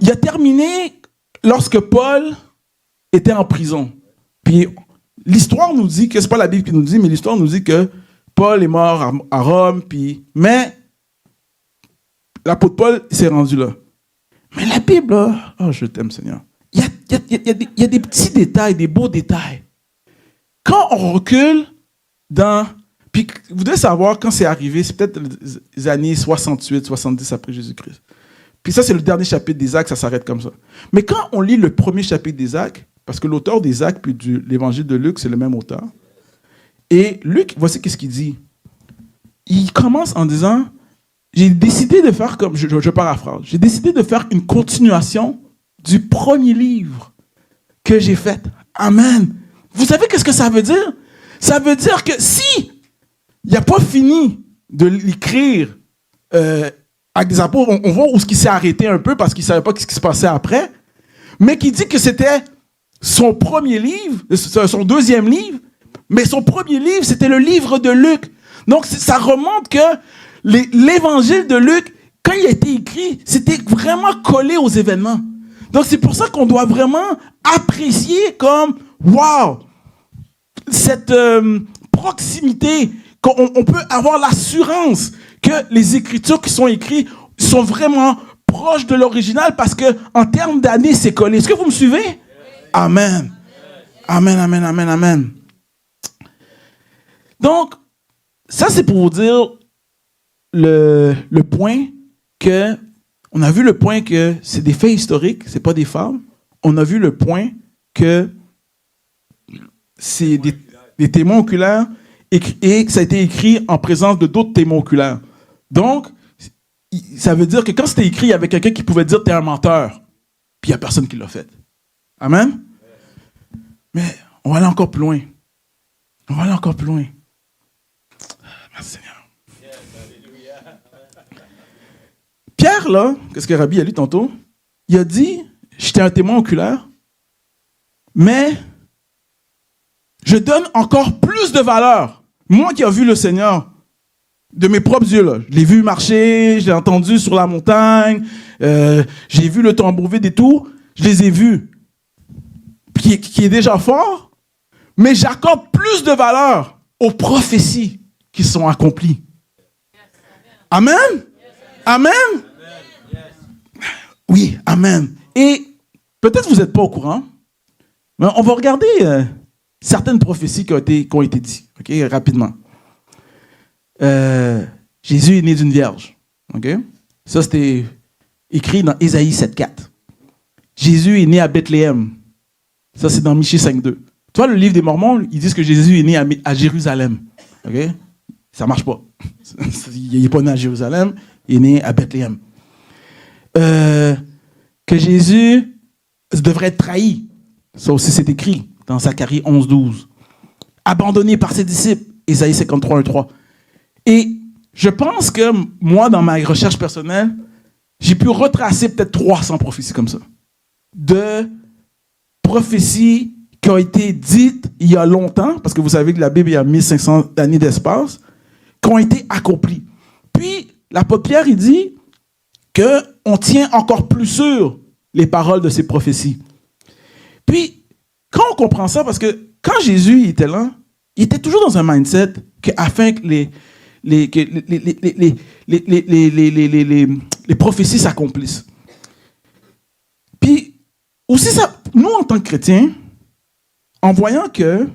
il a terminé lorsque Paul était en prison. Puis l'histoire nous dit que, c'est pas la Bible qui nous dit, mais l'histoire nous dit que Paul est mort à Rome, mais l'apôtre Paul s'est rendu là. Mais la Bible, là, oh, je t'aime Seigneur, il y a des petits détails, des beaux détails. Quand on recule puis vous devez savoir, quand c'est arrivé, c'est peut-être les années 68, 70 après Jésus-Christ. Puis ça, c'est le dernier chapitre des Actes, ça s'arrête comme ça. Mais quand on lit le premier chapitre des Actes, parce que l'auteur des Actes puis de l'évangile de Luc, c'est le même auteur. Et Luc, voici qu'est-ce qu'il dit. Il commence en disant, j'ai décidé de faire comme, je paraphrase, j'ai décidé de faire une continuation du premier livre que j'ai fait. Amen. Vous savez qu'est-ce que ça veut dire? Ça veut dire que si il n'a pas fini de l'écrire avec des apôtres, on voit où ce qui s'est arrêté un peu parce qu'il ne savait pas ce qui se passait après, mais qui dit que c'était son premier livre, son deuxième livre, mais son premier livre, c'était le livre de Luc. Donc, ça remonte que l'évangile de Luc, quand il a été écrit, c'était vraiment collé aux événements. Donc, c'est pour ça qu'on doit vraiment apprécier comme, wow, cette proximité, qu'on peut avoir l'assurance que les Écritures qui sont écrites sont vraiment proches de l'original parce qu'en termes d'années, c'est collé. Est-ce que vous me suivez? Amen. Amen, amen, amen, amen. Donc, ça, c'est pour vous dire le point que, on a vu le point que c'est des faits historiques, c'est pas des fables. On a vu le point que c'est des témoins oculaires et que ça a été écrit en présence de d'autres témoins oculaires. Donc, ça veut dire que quand c'était écrit, il y avait quelqu'un qui pouvait dire « t'es un menteur », puis il n'y a personne qui l'a fait. Amen? Mais on va aller encore plus loin. On va aller encore plus loin. Merci Seigneur. Pierre, là, qu'est-ce que Rabbi a lu tantôt? Il a dit, j'étais un témoin oculaire, mais je donne encore plus de valeur. Moi qui ai vu le Seigneur de mes propres yeux, là. Je l'ai vu marcher, je l'ai entendu sur la montagne, j'ai vu le tambour vide et tout, je les ai vus. Qui est déjà fort, mais j'accorde plus de valeur aux prophéties qui sont accomplies. Amen? Amen? Oui, amen. Et peut-être vous n'êtes pas au courant, mais on va regarder certaines prophéties qui ont été dites, okay, rapidement. Jésus est né d'une vierge. Okay? Ça, c'était écrit dans Ésaïe 7,4. Jésus est né à Bethléem. Ça, c'est dans Michée 5.2. Toi, le livre des Mormons, ils disent que Jésus est né à Jérusalem. OK? Ça marche pas. Il n'est pas né à Jérusalem, il est né à Bethléem. Que Jésus devrait être trahi. Ça aussi, c'est écrit dans Zacharie 11.12. Abandonné par ses disciples. Ésaïe 53.1.3. Et je pense que moi, dans ma recherche personnelle, j'ai pu retracer peut-être 300 prophéties comme ça. De prophéties qui ont été dites il y a longtemps, parce que vous savez que la Bible, il y a 1500 années d'espace, qui ont été accomplies. Puis, l'apôtre Pierre, il dit qu'on tient encore plus sûr les paroles de ces prophéties. Puis, quand on comprend ça, parce que quand Jésus était là, il était toujours dans un mindset afin que les prophéties s'accomplissent. Puis, aussi, ça, nous, en tant que chrétiens, en voyant que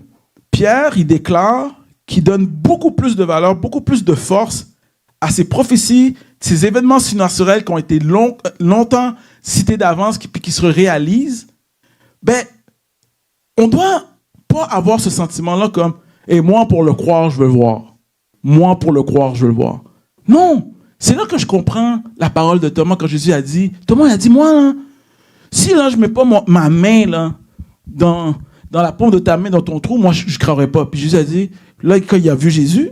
Pierre, il déclare qu'il donne beaucoup plus de valeur, beaucoup plus de force à ces prophéties, ces événements surnaturels qui ont été longtemps cités d'avance, puis qui se réalisent, ben, on ne doit pas avoir ce sentiment-là comme « Et moi, pour le croire, je veux le voir. Moi, pour le croire, je veux le voir. » Non! C'est là que je comprends la parole de Thomas quand Jésus a dit, Thomas a dit, moi, là, si là, je ne mets pas ma main là, dans la paume de ta main, dans ton trou, moi, je ne croirais pas. Puis Jésus a dit, là, quand il a vu Jésus,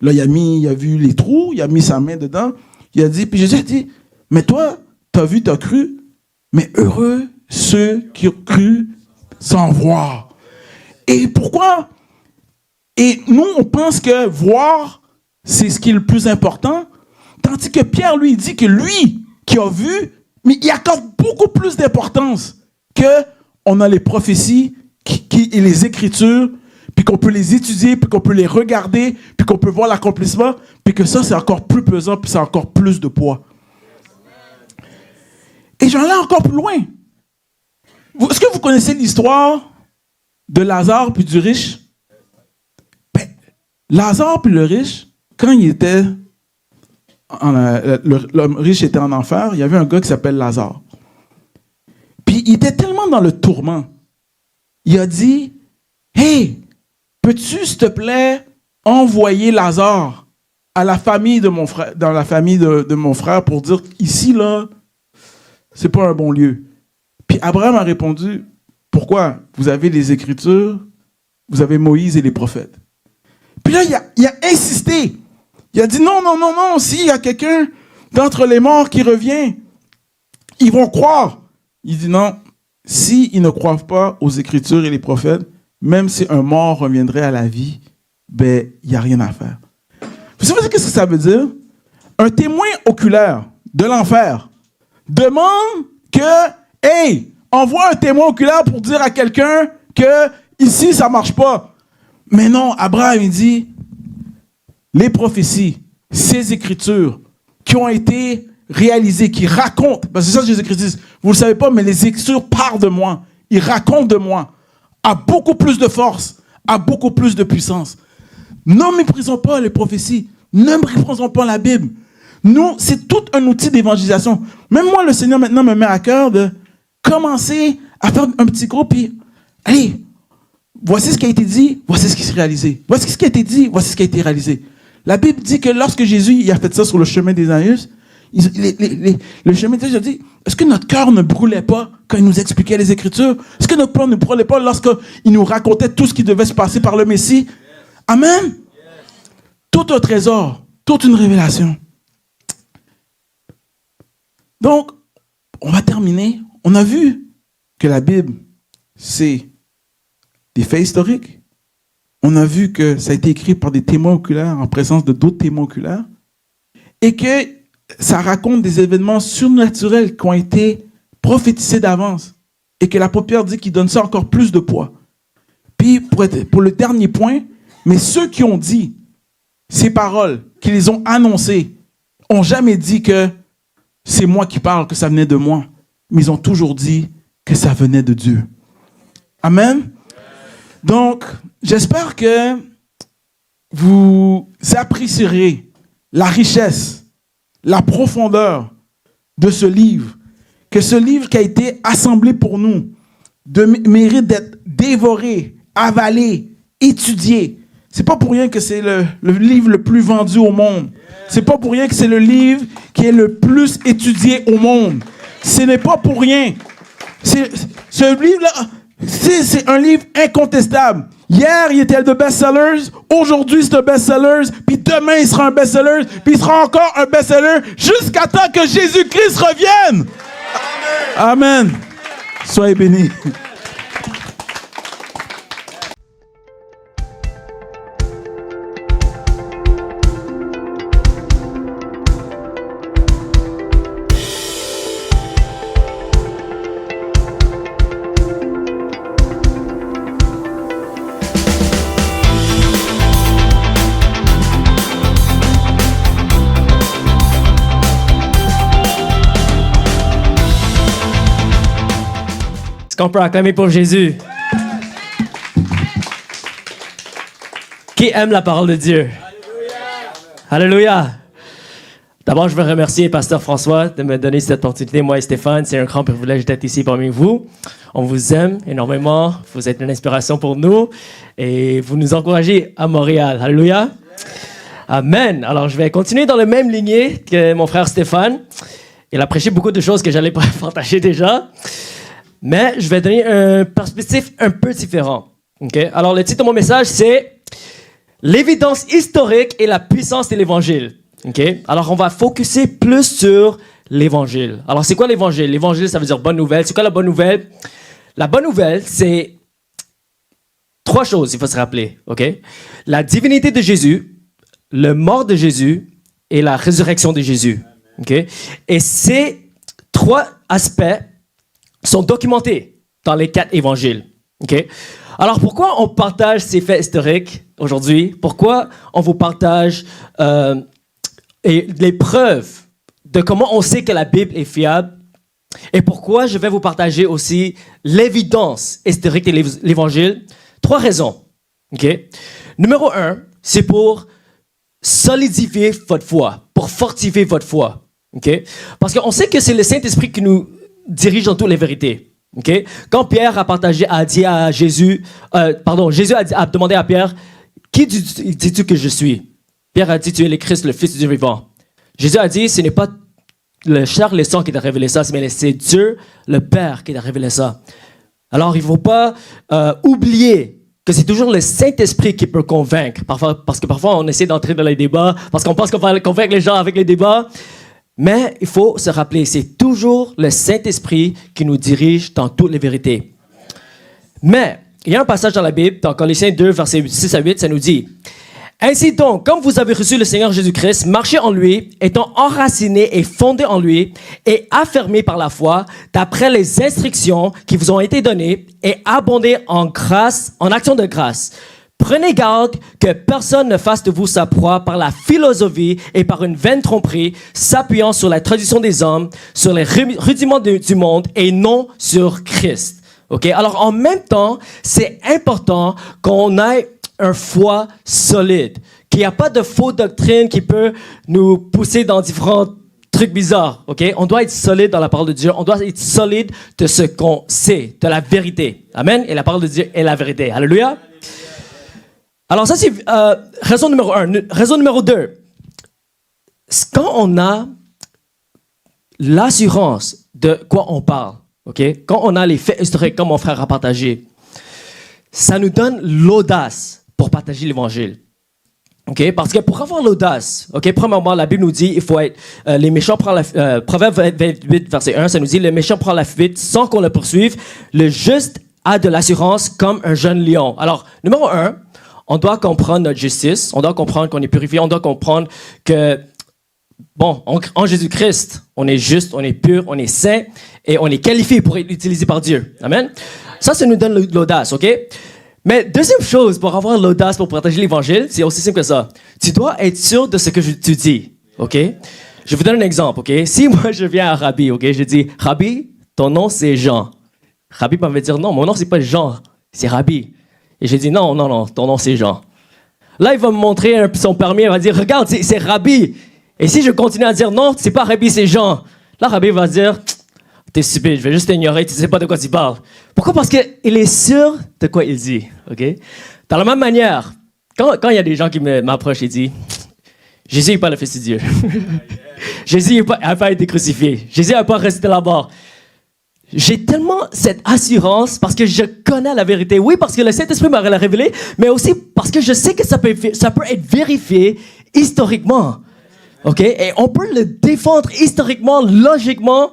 là, il a vu les trous, il a mis sa main dedans, il a dit, puis Jésus a dit, mais toi, tu as vu, tu as cru, mais heureux ceux qui ont cru sans voir. Et pourquoi? Et nous, on pense que voir, c'est ce qui est le plus important, tandis que Pierre, lui, dit que lui, qui a vu, mais il accorde beaucoup plus d'importance qu'on a les prophéties et les Écritures, puis qu'on peut les étudier, puis qu'on peut les regarder, puis qu'on peut voir l'accomplissement, puis que ça, c'est encore plus pesant, puis c'est encore plus de poids. Et j'en ai encore plus loin. Est-ce que vous connaissez l'histoire de Lazare puis du riche? Ben, Lazare puis le riche, quand il était... L'homme riche était en enfer, il y avait un gars qui s'appelle Lazare. Puis il était tellement dans le tourment, il a dit, « Hey, peux-tu, s'il te plaît, envoyer Lazare à la famille de mon frère, dans la famille de mon frère pour dire, ici, là, c'est pas un bon lieu. » Puis Abraham a répondu, « Pourquoi? Vous avez les Écritures, vous avez Moïse et les prophètes. » Puis là, il a insisté. Il a dit, non, s'il y a quelqu'un d'entre les morts qui revient, ils vont croire. Il dit, non, s'ils ne croient pas aux Écritures et les prophètes, même si un mort reviendrait à la vie, ben, il n'y a rien à faire. Vous savez ce que ça veut dire? Un témoin oculaire de l'enfer demande que, hey, envoie un témoin oculaire pour dire à quelqu'un que ici, ça ne marche pas. Mais non, Abraham, il dit, les prophéties, ces Écritures qui ont été réalisées, qui racontent, parce que c'est ça que Jésus-Christ dit, vous ne le savez pas, mais les Écritures parlent de moi, ils racontent de moi, a beaucoup plus de force, a beaucoup plus de puissance. Ne méprisons pas les prophéties, ne méprisons pas la Bible. Nous, c'est tout un outil d'évangélisation. Même moi, le Seigneur maintenant me met à cœur de commencer à faire un petit groupe, puis allez, voici ce qui a été dit, voici ce qui s'est réalisé. Voici ce qui a été dit, voici ce qui a été réalisé. La Bible dit que lorsque Jésus il a fait ça sur le chemin d'Emmaüs, le chemin d'Emmaüs a dit, est-ce que notre cœur ne brûlait pas quand il nous expliquait les Écritures? Est-ce que notre cœur ne brûlait pas lorsqu'il nous racontait tout ce qui devait se passer par le Messie? Amen? Tout un trésor, toute une révélation. Donc, on va terminer. On a vu que la Bible, c'est des faits historiques. On a vu que ça a été écrit par des témoins oculaires en présence de d'autres témoins oculaires et que ça raconte des événements surnaturels qui ont été prophétisés d'avance et que l'apôtre Pierre dit qu'il donne ça encore plus de poids. Puis, pour le dernier point, mais ceux qui ont dit ces paroles, qui les ont annoncées, n'ont jamais dit que c'est moi qui parle, que ça venait de moi, mais ils ont toujours dit que ça venait de Dieu. Amen. Donc, j'espère que vous apprécierez la richesse, la profondeur de ce livre, que ce livre qui a été assemblé pour nous mérite d'être dévoré, avalé, étudié. C'est pas pour rien que c'est le livre le plus vendu au monde. C'est pas pour rien que c'est le livre qui est le plus étudié au monde. Ce n'est pas pour rien. Ce livre-là, c'est un livre incontestable. Hier, il était de best-sellers. Aujourd'hui, c'est un best-sellers. Puis demain, il sera un best-seller. Puis il sera encore un best-seller jusqu'à temps que Jésus-Christ revienne. Amen. Soyez bénis. Est-ce qu'on peut acclamer pour Jésus? Qui aime la parole de Dieu? Alléluia! D'abord, je veux remercier Pasteur François de me donner cette opportunité. Moi et Stéphane, c'est un grand privilège d'être ici parmi vous. On vous aime énormément. Vous êtes une inspiration pour nous et vous nous encouragez à Montréal. Alléluia! Amen! Alors, je vais continuer dans la même lignée que mon frère Stéphane. Il a prêché beaucoup de choses que j'allais pas partager déjà. Mais je vais donner un perspective un peu différent. Okay? Alors, le titre de mon message, c'est « L'évidence historique et la puissance de l'Évangile ». Okay? Alors, on va focuser plus sur l'Évangile. Alors, c'est quoi l'Évangile? L'Évangile, ça veut dire bonne nouvelle. C'est quoi la bonne nouvelle? La bonne nouvelle, c'est 3 choses, il faut se rappeler. Okay? La divinité de Jésus, le mort de Jésus et la résurrection de Jésus. Okay? Et ces 3 aspects sont documentés dans les 4 évangiles. Okay? Alors, pourquoi on partage ces faits historiques aujourd'hui? Pourquoi on vous partage les preuves de comment on sait que la Bible est fiable? Et pourquoi je vais vous partager aussi l'évidence historique de l'Évangile? 3 raisons. Okay? Numéro 1, c'est pour solidifier votre foi, pour fortifier votre foi. Okay? Parce qu'on sait que c'est le Saint-Esprit qui nous dirige dans toutes les vérités. Okay? Quand Pierre a dit à Jésus, Jésus a demandé à Pierre, qui dis-tu que je suis? Pierre a dit, tu es le Christ, le Fils du Dieu vivant. Jésus a dit, ce n'est pas le chair et le sang qui t'a révélé ça, mais c'est Dieu, le Père, qui t'a révélé ça. Alors, il ne faut pas oublier que c'est toujours le Saint-Esprit qui peut convaincre. Parce que parfois, on essaie d'entrer dans les débats, parce qu'on pense qu'on va convaincre les gens avec les débats. Mais il faut se rappeler, c'est toujours le Saint-Esprit qui nous dirige dans toutes les vérités. Mais il y a un passage dans la Bible, dans Colossiens 2, versets 6 à 8, ça nous dit « Ainsi donc, comme vous avez reçu le Seigneur Jésus-Christ, marchez en lui, étant enracinés et fondés en lui, et affermés par la foi, d'après les instructions qui vous ont été données, et abondez en grâce, en action de grâce. » Prenez garde que personne ne fasse de vous sa proie par la philosophie et par une vaine tromperie, s'appuyant sur la tradition des hommes, sur les rudiments du monde et non sur Christ. Okay? Alors, en même temps, c'est important qu'on ait un foi solide, qu'il n'y a pas de fausse doctrine qui peut nous pousser dans différents trucs bizarres. Okay? On doit être solide dans la parole de Dieu. On doit être solide de ce qu'on sait, de la vérité. Amen? Et la parole de Dieu est la vérité. Alléluia! Alors ça, c'est raison numéro 1. Raison numéro 2. Quand on a l'assurance de quoi on parle, okay? Quand on a les faits historiques, comme mon frère a partagé, ça nous donne l'audace pour partager l'Évangile. Okay? Parce que pour avoir l'audace, okay, premièrement, la Bible nous dit il faut être les méchants prennent la Proverbe 28, verset 1, ça nous dit le méchant prend la fuite sans qu'on le poursuive, le juste a de l'assurance comme un jeune lion. Alors, numéro 1, on doit comprendre notre justice, on doit comprendre qu'on est purifié, on doit comprendre que, en Jésus-Christ, on est juste, on est pur, on est saint et on est qualifié pour être utilisé par Dieu. Amen? Ça nous donne l'audace, OK? Mais deuxième chose, pour avoir l'audace pour partager l'Évangile, c'est aussi simple que ça. Tu dois être sûr de ce que tu dis, OK? Je vous donne un exemple, OK? Si moi, je viens à Rabbi, OK? Je dis, Rabbi, ton nom, c'est Jean. Rabbi va me dire, non, mon nom, c'est pas Jean, c'est Rabbi. Et j'ai dit, non, ton nom, c'est Jean. Là, il va me montrer son permis, il va dire, regarde, c'est Rabbi. Et si je continue à dire, non, c'est pas Rabbi, c'est Jean. Là, Rabbi va dire, t'es stupide, je vais juste t'ignorer, tu sais pas de quoi tu parles. Pourquoi? Parce qu'il est sûr de quoi il dit, OK? Dans la même manière, quand il y a des gens qui m'approchent et disent « Jésus n'est pas le Fils de Dieu. Jésus n'a pas été crucifié. Jésus n'a pas resté là-bas. » J'ai tellement cette assurance parce que je connais la vérité. Oui, parce que le Saint-Esprit m'a révélé, mais aussi parce que je sais que ça peut être vérifié historiquement. OK? Et on peut le défendre historiquement, logiquement.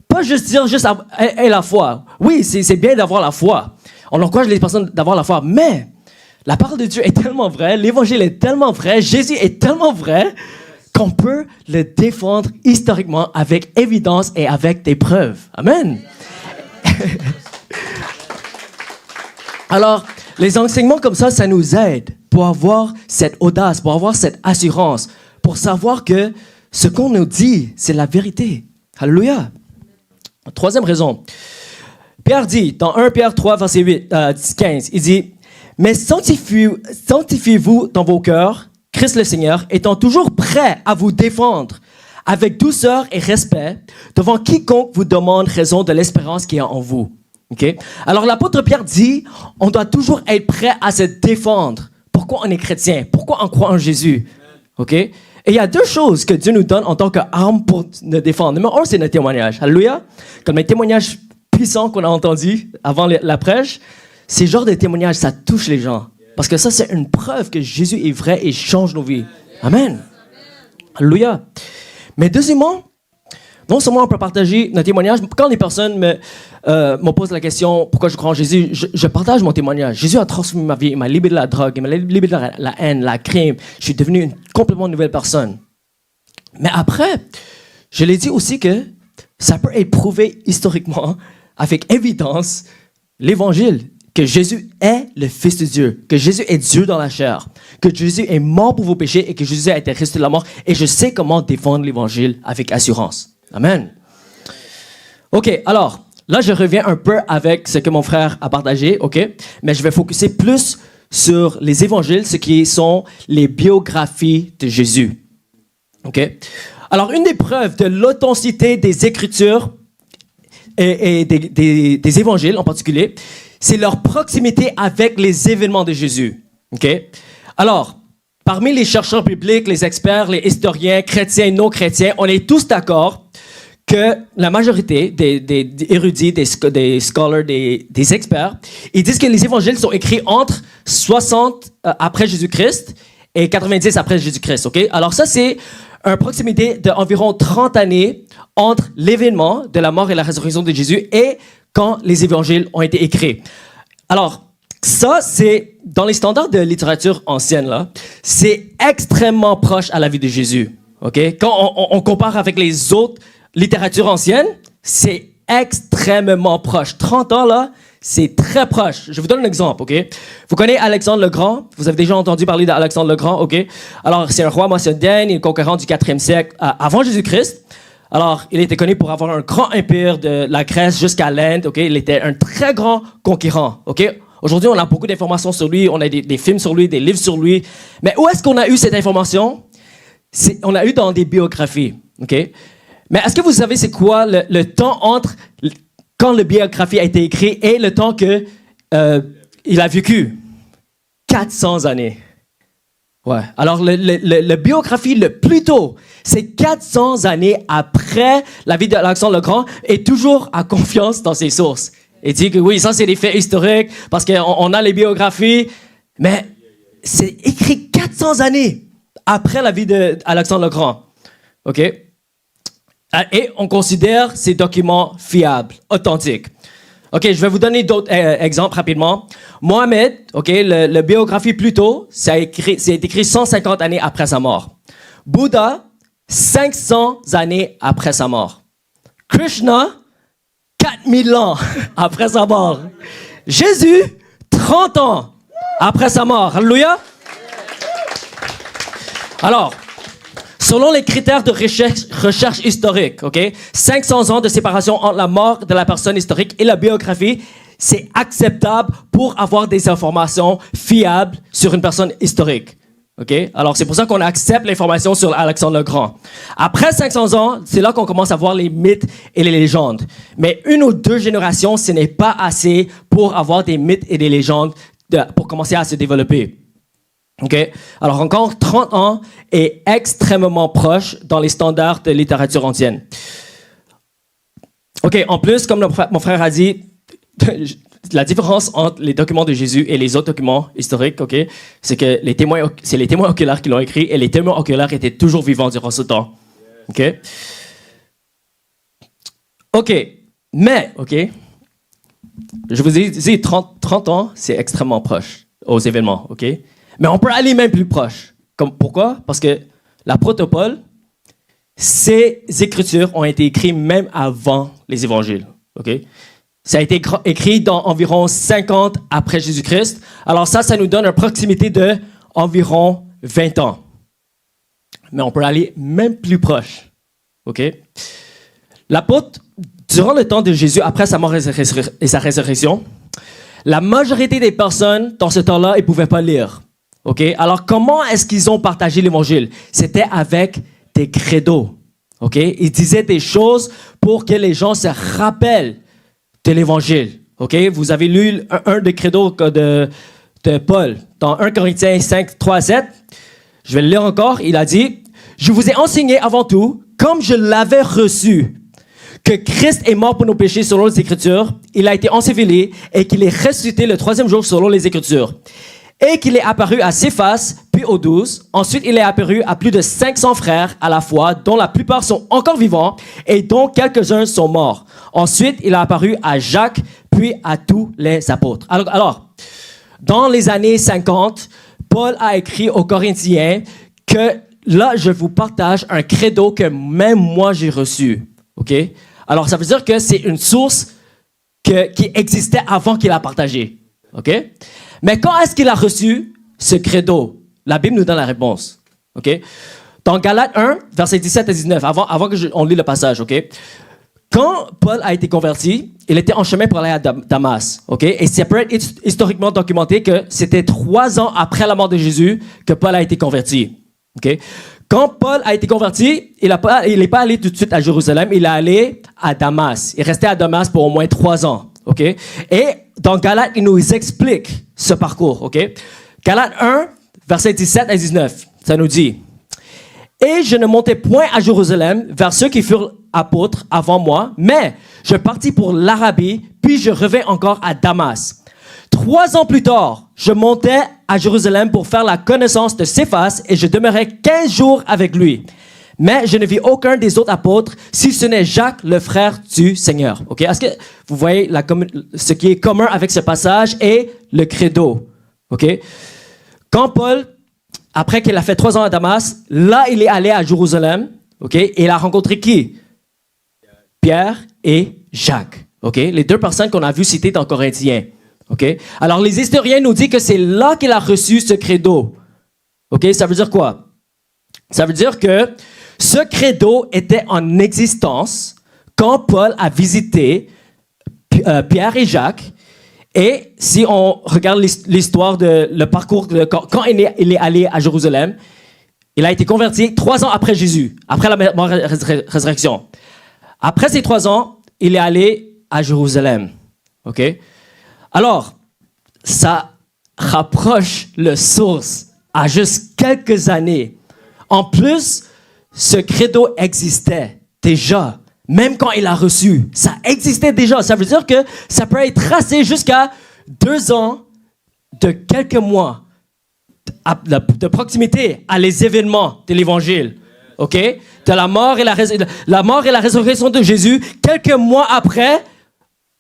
Pas juste dire la foi. Oui, c'est bien d'avoir la foi. On encourage les personnes d'avoir la foi, mais la parole de Dieu est tellement vraie, l'évangile est tellement vrai, Jésus est tellement vrai qu'on peut le défendre historiquement avec évidence et avec des preuves. Amen. Alors, les enseignements comme ça nous aide pour avoir cette audace, pour avoir cette assurance, pour savoir que ce qu'on nous dit, c'est la vérité. Alléluia. Troisième raison. Pierre dit, dans 1 Pierre 3, verset 15, il dit, « Mais sanctifiez-vous dans vos cœurs, Christ le Seigneur, étant toujours prêt à vous défendre avec douceur et respect devant quiconque vous demande raison de l'espérance qui est en vous. » Okay? Alors l'apôtre Pierre dit, on doit toujours être prêt à se défendre. Pourquoi on est chrétien? Pourquoi on croit en Jésus? Okay? Et il y a deux choses que Dieu nous donne en tant qu'arme pour nous défendre. Numéro un, c'est notre témoignage. Alléluia. Comme les témoignages puissants qu'on a entendus avant la prêche, ces genres de témoignages, ça touche les gens. Parce que ça, c'est une preuve que Jésus est vrai et change nos vies. Amen. Alléluia. Mais deuxièmement, non seulement on peut partager nos témoignages, quand les personnes me posent la question pourquoi je crois en Jésus, je partage mon témoignage. Jésus a transformé ma vie, il m'a libéré de la drogue, il m'a libéré de la haine, la crime. Je suis devenu une complètement nouvelle personne. Mais après, je l'ai dit aussi que ça peut être prouvé historiquement, avec évidence, l'Évangile, que Jésus est le Fils de Dieu, que Jésus est Dieu dans la chair, que Jésus est mort pour vos péchés et que Jésus a été ressuscité de la mort. Et je sais comment défendre l'Évangile avec assurance. Amen. OK, alors, là, je reviens un peu avec ce que mon frère a partagé, OK? Mais je vais focuser plus sur les évangiles, ce qui sont les biographies de Jésus. OK? Alors, une des preuves de l'authenticité des Écritures et des évangiles en particulier, c'est leur proximité avec les événements de Jésus. OK? Alors, parmi les chercheurs bibliques, les experts, les historiens, chrétiens et non chrétiens, on est tous d'accord que la majorité des érudits, des scholars, des experts, ils disent que les évangiles sont écrits entre 60 après Jésus-Christ et 90 après Jésus-Christ. OK? Alors ça, c'est une proximité d'environ 30 années entre l'événement de la mort et la résurrection de Jésus et quand les évangiles ont été écrits. Alors, ça, c'est, dans les standards de littérature ancienne, là, c'est extrêmement proche à la vie de Jésus. OK? Quand on compare avec les autres littératures anciennes, c'est extrêmement proche. 30 ans, là, c'est très proche. Je vous donne un exemple, OK? Vous connaissez Alexandre le Grand? Vous avez déjà entendu parler d'Alexandre le Grand, OK? Alors, c'est un roi macédonien, il est conquérant du 4e siècle avant Jésus-Christ. Alors, il était connu pour avoir un grand empire de la Grèce jusqu'à l'Inde, OK? Il était un très grand conquérant, OK? Aujourd'hui, on a beaucoup d'informations sur lui, on a des films sur lui, des livres sur lui. Mais où est-ce qu'on a eu cette information? On l'a eu dans des biographies, OK? Mais est-ce que vous savez c'est quoi le temps entre quand la biographie a été écrite et le temps que il a vécu? 400 années. Ouais. Alors, la biographie le plus tôt, c'est 400 années après la vie d'Alexandre le Grand et toujours à confiance dans ses sources. Et dit que oui, ça c'est des faits historiques parce qu'on a les biographies, mais c'est écrit 400 années après la vie d'Alexandre le Grand. OK? Et on considère ces documents fiables, authentiques. OK, je vais vous donner d'autres exemples rapidement. Mohamed, OK, la biographie plus tôt, c'est écrit 150 années après sa mort. Bouddha, 500 années après sa mort. Krishna, 4000 ans après sa mort. Jésus, 30 ans après sa mort. Alléluia. Alors, selon les critères de recherche historique, OK, 500 ans de séparation entre la mort de la personne historique et la biographie, c'est acceptable pour avoir des informations fiables sur une personne historique. OK? Alors, c'est pour ça qu'on accepte l'information sur Alexandre le Grand. Après 500 ans, c'est là qu'on commence à voir les mythes et les légendes. Mais 1 ou 2 générations, ce n'est pas assez pour avoir des mythes et des légendes pour commencer à se développer. OK? Alors, encore 30 ans est extrêmement proche dans les standards de littérature ancienne. OK, en plus, comme mon frère a dit, la différence entre les documents de Jésus et les autres documents historiques, OK, c'est que c'est les témoins oculaires qui l'ont écrit et les témoins oculaires étaient toujours vivants durant ce temps. OK? OK, mais, OK, je vous ai dit 30 ans, c'est extrêmement proche aux événements, OK? Mais on peut aller même plus proche. Pourquoi? Parce que l'apôtre Paul, ces écritures ont été écrites même avant les évangiles, OK? Ça a été écrit dans environ 50 après Jésus-Christ. Alors ça nous donne une proximité de environ 20 ans. Mais on peut aller même plus proche. OK? L'apôtre, durant le temps de Jésus, après sa mort et sa résurrection, la majorité des personnes, dans ce temps-là, ils ne pouvaient pas lire. OK? Alors comment est-ce qu'ils ont partagé l'évangile? C'était avec des credos. OK? Ils disaient des choses pour que les gens se rappellent de l'Évangile. OK? Vous avez lu un des credos de Paul dans 1 Corinthiens 5, 3 à 7. Je vais le lire encore. Il a dit, « Je vous ai enseigné avant tout, comme je l'avais reçu, que Christ est mort pour nos péchés selon les Écritures, il a été enseveli et qu'il est ressuscité le 3e jour selon les Écritures. Et qu'il est apparu à Céphas, puis aux 12. Ensuite, il est apparu à plus de 500 frères à la fois, dont la plupart sont encore vivants et dont quelques-uns sont morts. Ensuite, il est apparu à Jacques, puis à tous les apôtres. » Alors, dans les années 50, Paul a écrit aux Corinthiens que là, je vous partage un credo que même moi j'ai reçu. OK? Alors, ça veut dire que c'est une source qui existait avant qu'il a partagé. OK? Mais quand est-ce qu'il a reçu ce credo? La Bible nous donne la réponse. OK? Dans Galates 1, versets 17 à 19, avant on lit le passage, OK? Quand Paul a été converti, il était en chemin pour aller à Damas, OK? Et ça peut être historiquement documenté que c'était 3 ans après la mort de Jésus que Paul a été converti, OK? Quand Paul a été converti, il n'est pas allé tout de suite à Jérusalem, il est allé à Damas. Il restait à Damas pour au moins 3 ans, OK? Et dans Galates, il nous explique ce parcours, OK? Galates 1, versets 17 à 19, ça nous dit « Et je ne montai point à Jérusalem vers ceux qui furent apôtres avant moi, mais je partis pour l'Arabie, puis je revins encore à Damas. 3 ans plus tard, je montais à Jérusalem pour faire la connaissance de Céphas et je demeurai 15 jours avec lui. Mais je ne vis aucun des autres apôtres, si ce n'est Jacques, le frère du Seigneur. » Okay? Est-ce que vous voyez ce qui est commun avec ce passage et le credo? Okay? Quand Paul, après qu'il a fait 3 ans à Damas, là, il est allé à Jérusalem. Okay? Et il a rencontré qui? Pierre et Jacques. Okay? Les 2 personnes qu'on a vues citées dans Corinthiens. Okay? Alors, les historiens nous disent que c'est là qu'il a reçu ce credo. Okay? Ça veut dire quoi? Ça veut dire que ce credo était en existence quand Paul a visité Pierre et Jacques. Et si on regarde l'histoire le parcours, quand il est allé à Jérusalem, il a été converti 3 ans après Jésus, après la mort et résurrection. Après ces 3 ans, il est allé à Jérusalem. OK? Alors, ça rapproche le source à juste quelques années. En plus, ce credo existait déjà. Même quand il a reçu, ça existait déjà. Ça veut dire que ça peut être tracé jusqu'à 2 ans de quelques mois de proximité à les événements de l'Évangile. OK? De la mort et la résurrection de Jésus. Quelques mois après,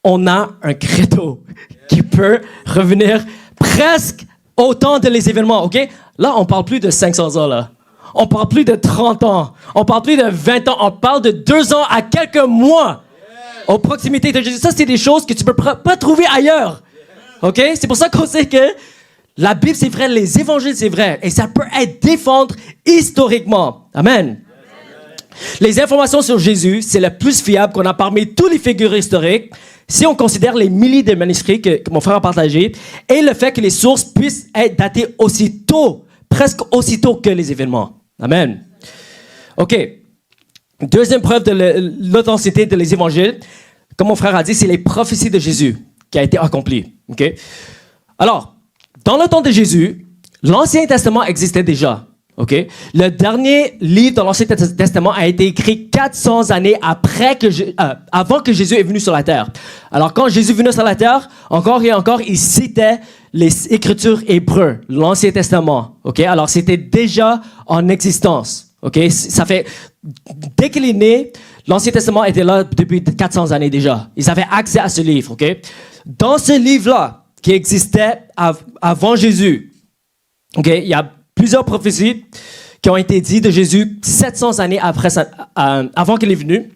on a un credo qui peut revenir presque autant de les événements. OK? Là, on parle plus de 500 ans, là. On parle plus de 30 ans. On parle plus de 20 ans. On parle de 2 ans à quelques mois aux proximités de Jésus. Ça, c'est des choses que tu peux pas trouver ailleurs. OK? C'est pour ça qu'on sait que la Bible, c'est vrai, les évangiles, c'est vrai. Et ça peut être défendre historiquement. Amen. Les informations sur Jésus, c'est le plus fiable qu'on a parmi toutes les figures historiques. Si on considère les milliers de manuscrits que mon frère a partagés et le fait que les sources puissent être datées aussi tôt, presque aussitôt que les événements. Amen. OK. Deuxième preuve de l'authenticité des évangiles, comme mon frère a dit, c'est les prophéties de Jésus qui a été accomplie. OK? Alors, dans le temps de Jésus, l'Ancien Testament existait déjà. OK? Le dernier livre dans l'Ancien Testament a été écrit 400 années avant que Jésus est venu sur la terre. Alors, quand Jésus est venu sur la terre, encore et encore, il citait les Écritures hébreux, l'Ancien Testament. OK? Alors, c'était déjà en existence. OK? Ça fait, dès qu'il est né, l'Ancien Testament était là depuis 400 années déjà. Ils avaient accès à ce livre. OK? Dans ce livre-là, qui existait avant Jésus, OK? Il y a plusieurs prophéties qui ont été dites de Jésus 700 années avant qu'il est venu.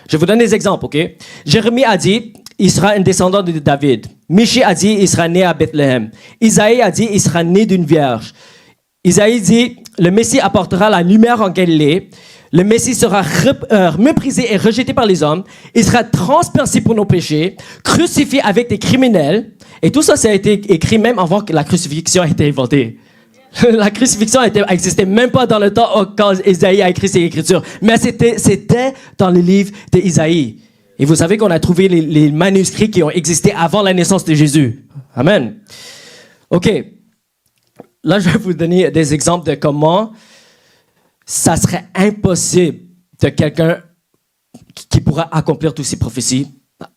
Je vais vous donner des exemples, OK? Jérémie a dit, il sera un descendant de David. Michée a dit, il sera né à Bethléem. Isaïe a dit, il sera né d'une vierge. Isaïe dit, le Messie apportera la lumière en Galilée. Le Messie sera méprisé et rejeté par les hommes. Il sera transpercé pour nos péchés, crucifié avec des criminels. Et tout ça, ça a été écrit même avant que la crucifixion ait été inventée. La crucifixion n'existait même pas dans le temps quand Isaïe a écrit ses écritures. Mais c'était dans le livre d'Isaïe. Et vous savez qu'on a trouvé les manuscrits qui ont existé avant la naissance de Jésus. Amen. OK. Là, je vais vous donner des exemples de comment ça serait impossible de quelqu'un qui pourra accomplir toutes ces prophéties,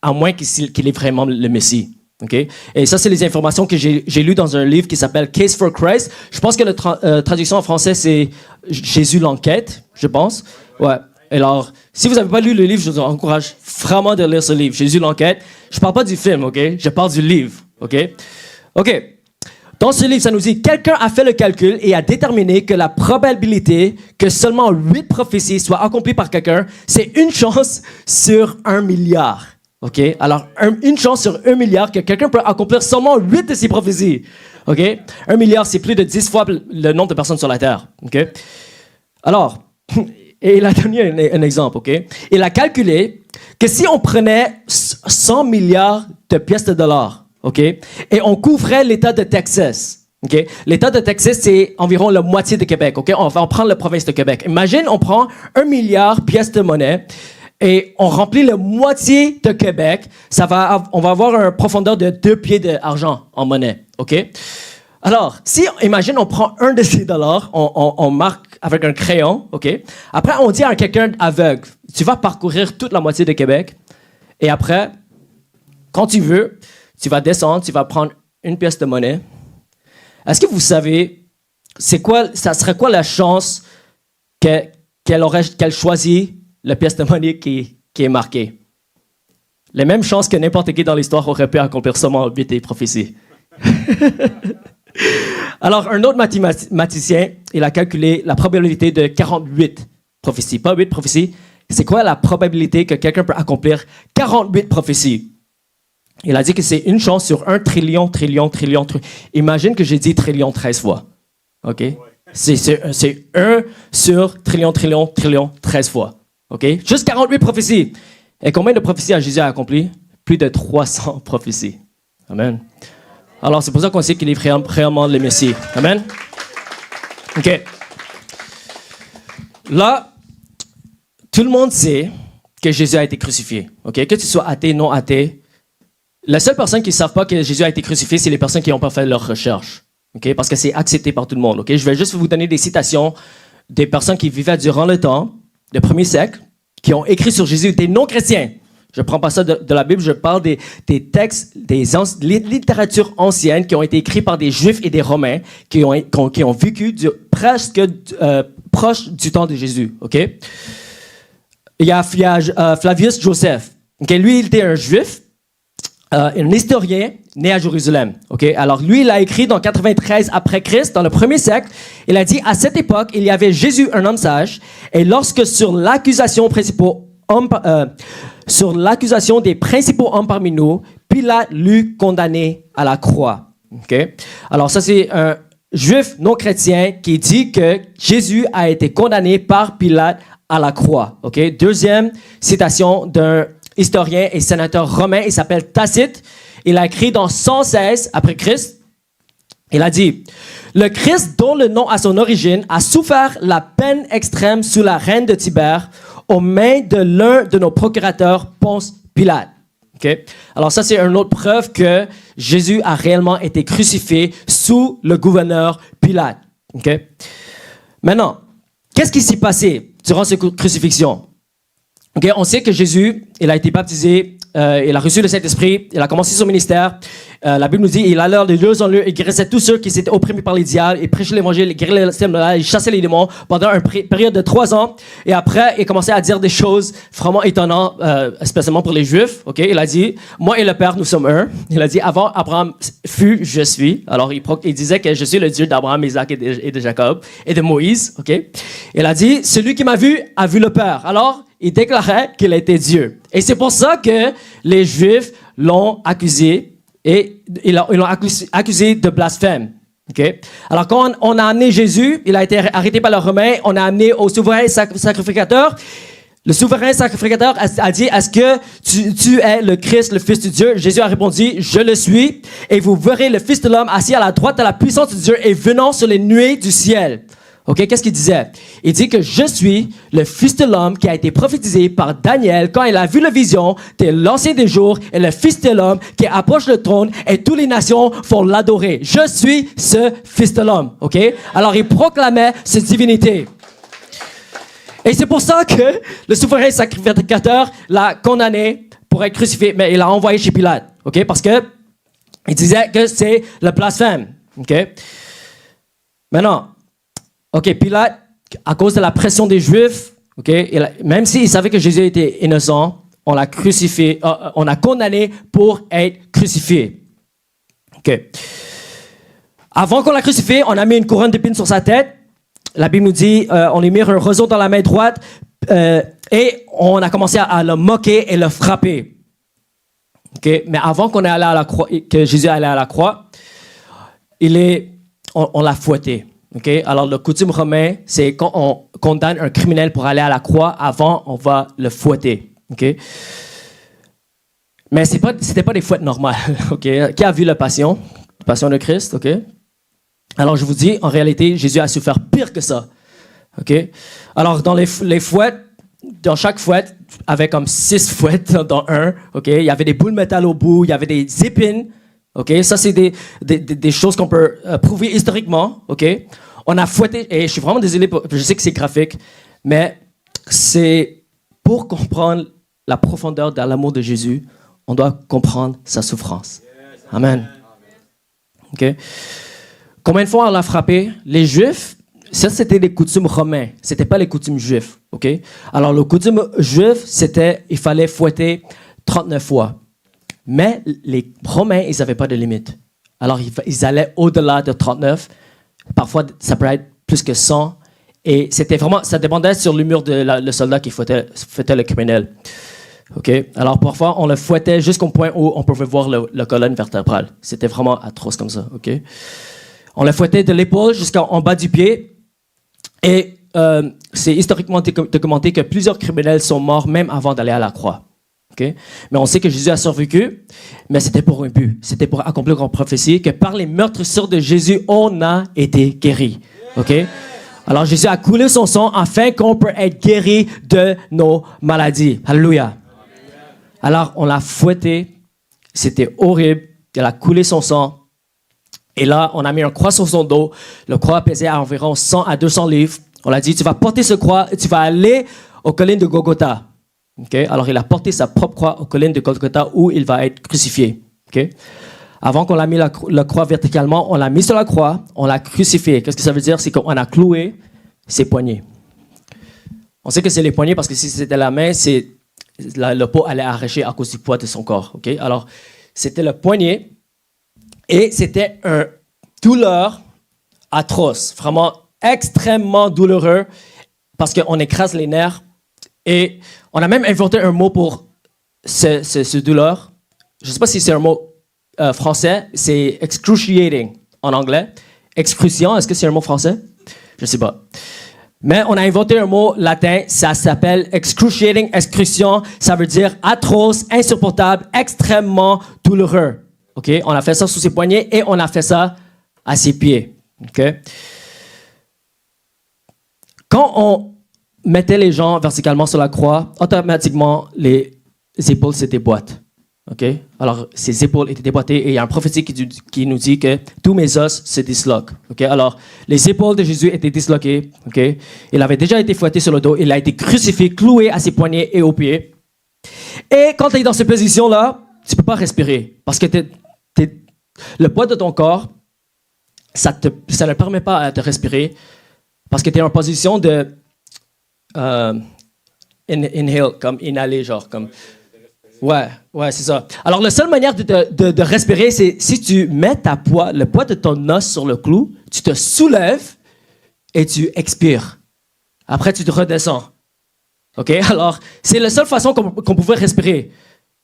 à moins qu'il est vraiment le Messie. Okay? Et ça, c'est les informations que j'ai lues dans un livre qui s'appelle Case for Christ. Je pense que la traduction en français, c'est Jésus l'enquête, je pense. Ouais. Alors, si vous n'avez pas lu le livre, je vous encourage vraiment de lire ce livre, Jésus l'enquête. Je ne parle pas du film, OK? Je parle du livre, OK? OK. Dans ce livre, ça nous dit, quelqu'un a fait le calcul et a déterminé que la probabilité que seulement 8 prophéties soient accomplies par quelqu'un, c'est une chance sur 1 milliard. OK? Alors, une chance sur 1 milliard que quelqu'un peut accomplir seulement 8 de ces prophéties. OK? 1 milliard, c'est plus de 10 fois le nombre de personnes sur la Terre. OK? Alors, et il a donné un exemple. OK? Il a calculé que si on prenait 100 milliards de pièces de dollars, OK? Et on couvrait l'État de Texas. OK? L'État de Texas, c'est environ la moitié de Québec. OK? On va prendre la province de Québec. Imagine, on prend 1 milliard de pièces de monnaie et on remplit la moitié de Québec. On va avoir une profondeur de 2 pieds d'argent en monnaie. OK? Alors, imagine, on prend un de ces dollars, on marque avec un crayon. OK? Après, on dit à quelqu'un aveugle, tu vas parcourir toute la moitié de Québec. Et après, quand tu veux, tu vas descendre, tu vas prendre une pièce de monnaie. Est-ce que vous savez, ça serait quoi la chance qu'elle choisit la pièce de monnaie qui est marquée? Les mêmes chances que n'importe qui dans l'histoire aurait pu accomplir seulement 8 des prophéties. Alors, un autre mathématicien, il a calculé la probabilité de 48 prophéties. Pas 8 prophéties. C'est quoi la probabilité que quelqu'un peut accomplir 48 prophéties? Il a dit que c'est une chance sur 1 trillion. Imagine que j'ai dit trillion 13 fois. OK? C'est 1 sur trillion 13 fois. OK? Juste 48 prophéties. Et combien de prophéties a Jésus accompli? Plus de 300 prophéties. Amen. Alors, c'est pour ça qu'on sait qu'il est vraiment le Messie. Amen. OK. Là, tout le monde sait que Jésus a été crucifié. OK? Que tu sois athée, non athée, la seule personne qui ne savent pas que Jésus a été crucifié, c'est les personnes qui n'ont pas fait leur recherche. Okay? Parce que c'est accepté par tout le monde. Okay? Je vais juste vous donner des citations des personnes qui vivaient durant le temps, le premier siècle, qui ont écrit sur Jésus, des non-chrétiens. Je ne prends pas ça de la Bible, je parle des textes, des littératures anciennes qui ont été écrites par des Juifs et des Romains qui ont vécu presque proche du temps de Jésus. Okay? Il y a Flavius Joseph. Okay? Lui, il était un Juif. Un historien né à Jérusalem. Okay? Alors, lui, il a écrit dans 93 après Christ, dans le premier siècle. Il a dit, à cette époque, il y avait Jésus, un homme sage, et lorsque sur l'accusation des principaux hommes parmi nous, Pilate l'eut condamné à la croix. Okay? Alors, ça, c'est un juif non chrétien qui dit que Jésus a été condamné par Pilate à la croix. Okay? Deuxième citation d'un historien et sénateur romain, il s'appelle Tacite. Il a écrit dans 116 après Christ. Il a dit, le Christ, dont le nom a son origine, a souffert la peine extrême sous la reine de Tibère aux mains de l'un de nos procurateurs, Ponce Pilate. Okay? Alors ça, c'est une autre preuve que Jésus a réellement été crucifié sous le gouverneur Pilate. Okay? Maintenant, qu'est-ce qui s'est passé durant cette crucifixion? Okay? On sait que Jésus, il a été baptisé, il a reçu le Saint-Esprit, il a commencé son ministère. La Bible nous dit, il allait de lieu en lieu, il guérissait tous ceux qui s'étaient opprimés par les diables, il prêchait l'évangile, il guérissait les systèmes malades, il chassait les démons pendant une période de 3 ans. Et après, il commençait à dire des choses vraiment étonnantes, spécialement pour les Juifs. Okay? Il a dit, moi et le Père, nous sommes un. Il a dit, avant Abraham fut, je suis. Alors, il disait que je suis le Dieu d'Abraham, Isaac et de Jacob et de Moïse. Okay? Il a dit, celui qui m'a vu a vu le Père. Alors, il déclarait qu'il était Dieu. Et c'est pour ça que les Juifs l'ont accusé et ils l'ont accusé de blasphème. Okay? Alors, quand on a amené Jésus, il a été arrêté par les Romains, on a amené au souverain sacrificateur. Le souverain sacrificateur a dit, est-ce que tu es le Christ, le Fils de Dieu? Jésus a répondu, je le suis. Et vous verrez le Fils de l'homme assis à la droite de la puissance de Dieu et venant sur les nuées du ciel. OK, qu'est-ce qu'il disait? Il dit que je suis le Fils de l'homme qui a été prophétisé par Daniel quand il a vu la vision de l'ancien des jours et le Fils de l'homme qui approche le trône et toutes les nations font l'adorer. Je suis ce Fils de l'homme. OK? Alors, il proclamait cette divinité. Et c'est pour ça que le souverain sacrificateur l'a condamné pour être crucifié, mais il l'a envoyé chez Pilate. OK? Parce que il disait que c'est le blasphème. OK? Maintenant, OK, Pilate, à cause de la pression des Juifs, okay, même s'il savait que Jésus était innocent, on l'a crucifié, on a condamné pour être crucifié. OK. Avant qu'on l'a crucifié, on a mis une couronne d'épines sur sa tête. La Bible nous dit, on lui mit un roseau dans la main droite et on a commencé à le moquer et le frapper. OK. Mais avant qu'on ait allé à la croix, que Jésus allait à la croix, on l'a fouetté. Okay? Alors, le coutume romain, c'est quand on condamne un criminel pour aller à la croix, avant, on va le fouetter. Okay? Mais c'était pas des fouettes normales. Okay? Qui a vu la Passion de Christ? Okay? Alors, je vous dis, en réalité, Jésus a souffert pire que ça. Okay? Alors, dans les fouettes, dans chaque fouette, avec comme 6 fouettes dans un, okay? Il y avait des boules de métal au bout, il y avait des épines. Okay? Ça, c'est des choses qu'on peut prouver historiquement. Okay? On a fouetté, et je suis vraiment désolé, je sais que c'est graphique, mais c'est pour comprendre la profondeur de l'amour de Jésus, on doit comprendre sa souffrance. Amen. Okay? Combien de fois on l'a frappé? Les Juifs, ça c'était les coutumes romains, c'était pas les coutumes juifs. Okay? Alors, le coutume juif, il fallait fouetter 39 fois. Mais les Romains, ils n'avaient pas de limite. Alors, ils allaient au-delà de 39. Parfois, ça peut être plus que 100. Et c'était vraiment, ça dépendait sur l'humeur de le soldat qui fouettait le criminel. Okay? Alors, parfois, on le fouettait jusqu'au point où on pouvait voir la colonne vertébrale. C'était vraiment atroce comme ça. Okay? On le fouettait de l'épaule jusqu'en bas du pied. Et c'est historiquement documenté que plusieurs criminels sont morts même avant d'aller à la croix. Okay? Mais on sait que Jésus a survécu, mais c'était pour un but. C'était pour accomplir une prophétie que par les meurtrissures de Jésus, on a été guéri. Okay? Alors Jésus a coulé son sang afin qu'on puisse être guéri de nos maladies. Alléluia. Alors on l'a fouetté, c'était horrible, il a coulé son sang. Et là, on a mis une croix sur son dos. Le croix pesait à environ 100 à 200 livres. On a dit, tu vas porter ce croix et tu vas aller aux collines de Golgotha. Okay? Alors, il a porté sa propre croix aux collines de Golgotha où il va être crucifié. Okay? Avant qu'on l'a mis la croix verticalement, on l'a mis sur la croix, on l'a crucifié. Qu'est-ce que ça veut dire? C'est qu'on a cloué ses poignets. On sait que c'est les poignets parce que si c'était la main, le peau allait arracher à cause du poids de son corps. Okay? Alors, c'était le poignet et c'était une douleur atroce, vraiment extrêmement douloureux parce qu'on écrase les nerfs. Et on a même inventé un mot pour ce douleur. Je ne sais pas si c'est un mot français. C'est excruciating en anglais. Excruciant, est-ce que c'est un mot français? Je ne sais pas. Mais on a inventé un mot latin. Ça s'appelle excruciating, excruciant. Ça veut dire atroce, insupportable, extrêmement douloureux. Okay? On a fait ça sous ses poignets et on a fait ça à ses pieds. Okay? Quand on mettait les gens verticalement sur la croix, automatiquement, les épaules se déboîtent. Okay? Alors, ses épaules étaient déboîtées et il y a un prophétie qui nous dit que tous mes os se disloquent. Okay? Alors, les épaules de Jésus étaient disloquées. Okay? Il avait déjà été fouetté sur le dos. Il a été crucifié, cloué à ses poignets et aux pieds. Et quand tu es dans cette position-là, tu ne peux pas respirer parce que le poids de ton corps, ça ne permet pas de respirer parce que tu es en position de inhale, comme inhaler, genre comme... Ouais, c'est ça. Alors, la seule manière de respirer, c'est si tu mets le poids de ton os sur le clou, tu te soulèves et tu expires. Après, tu te redescends. OK? Alors, c'est la seule façon qu'on pouvait respirer.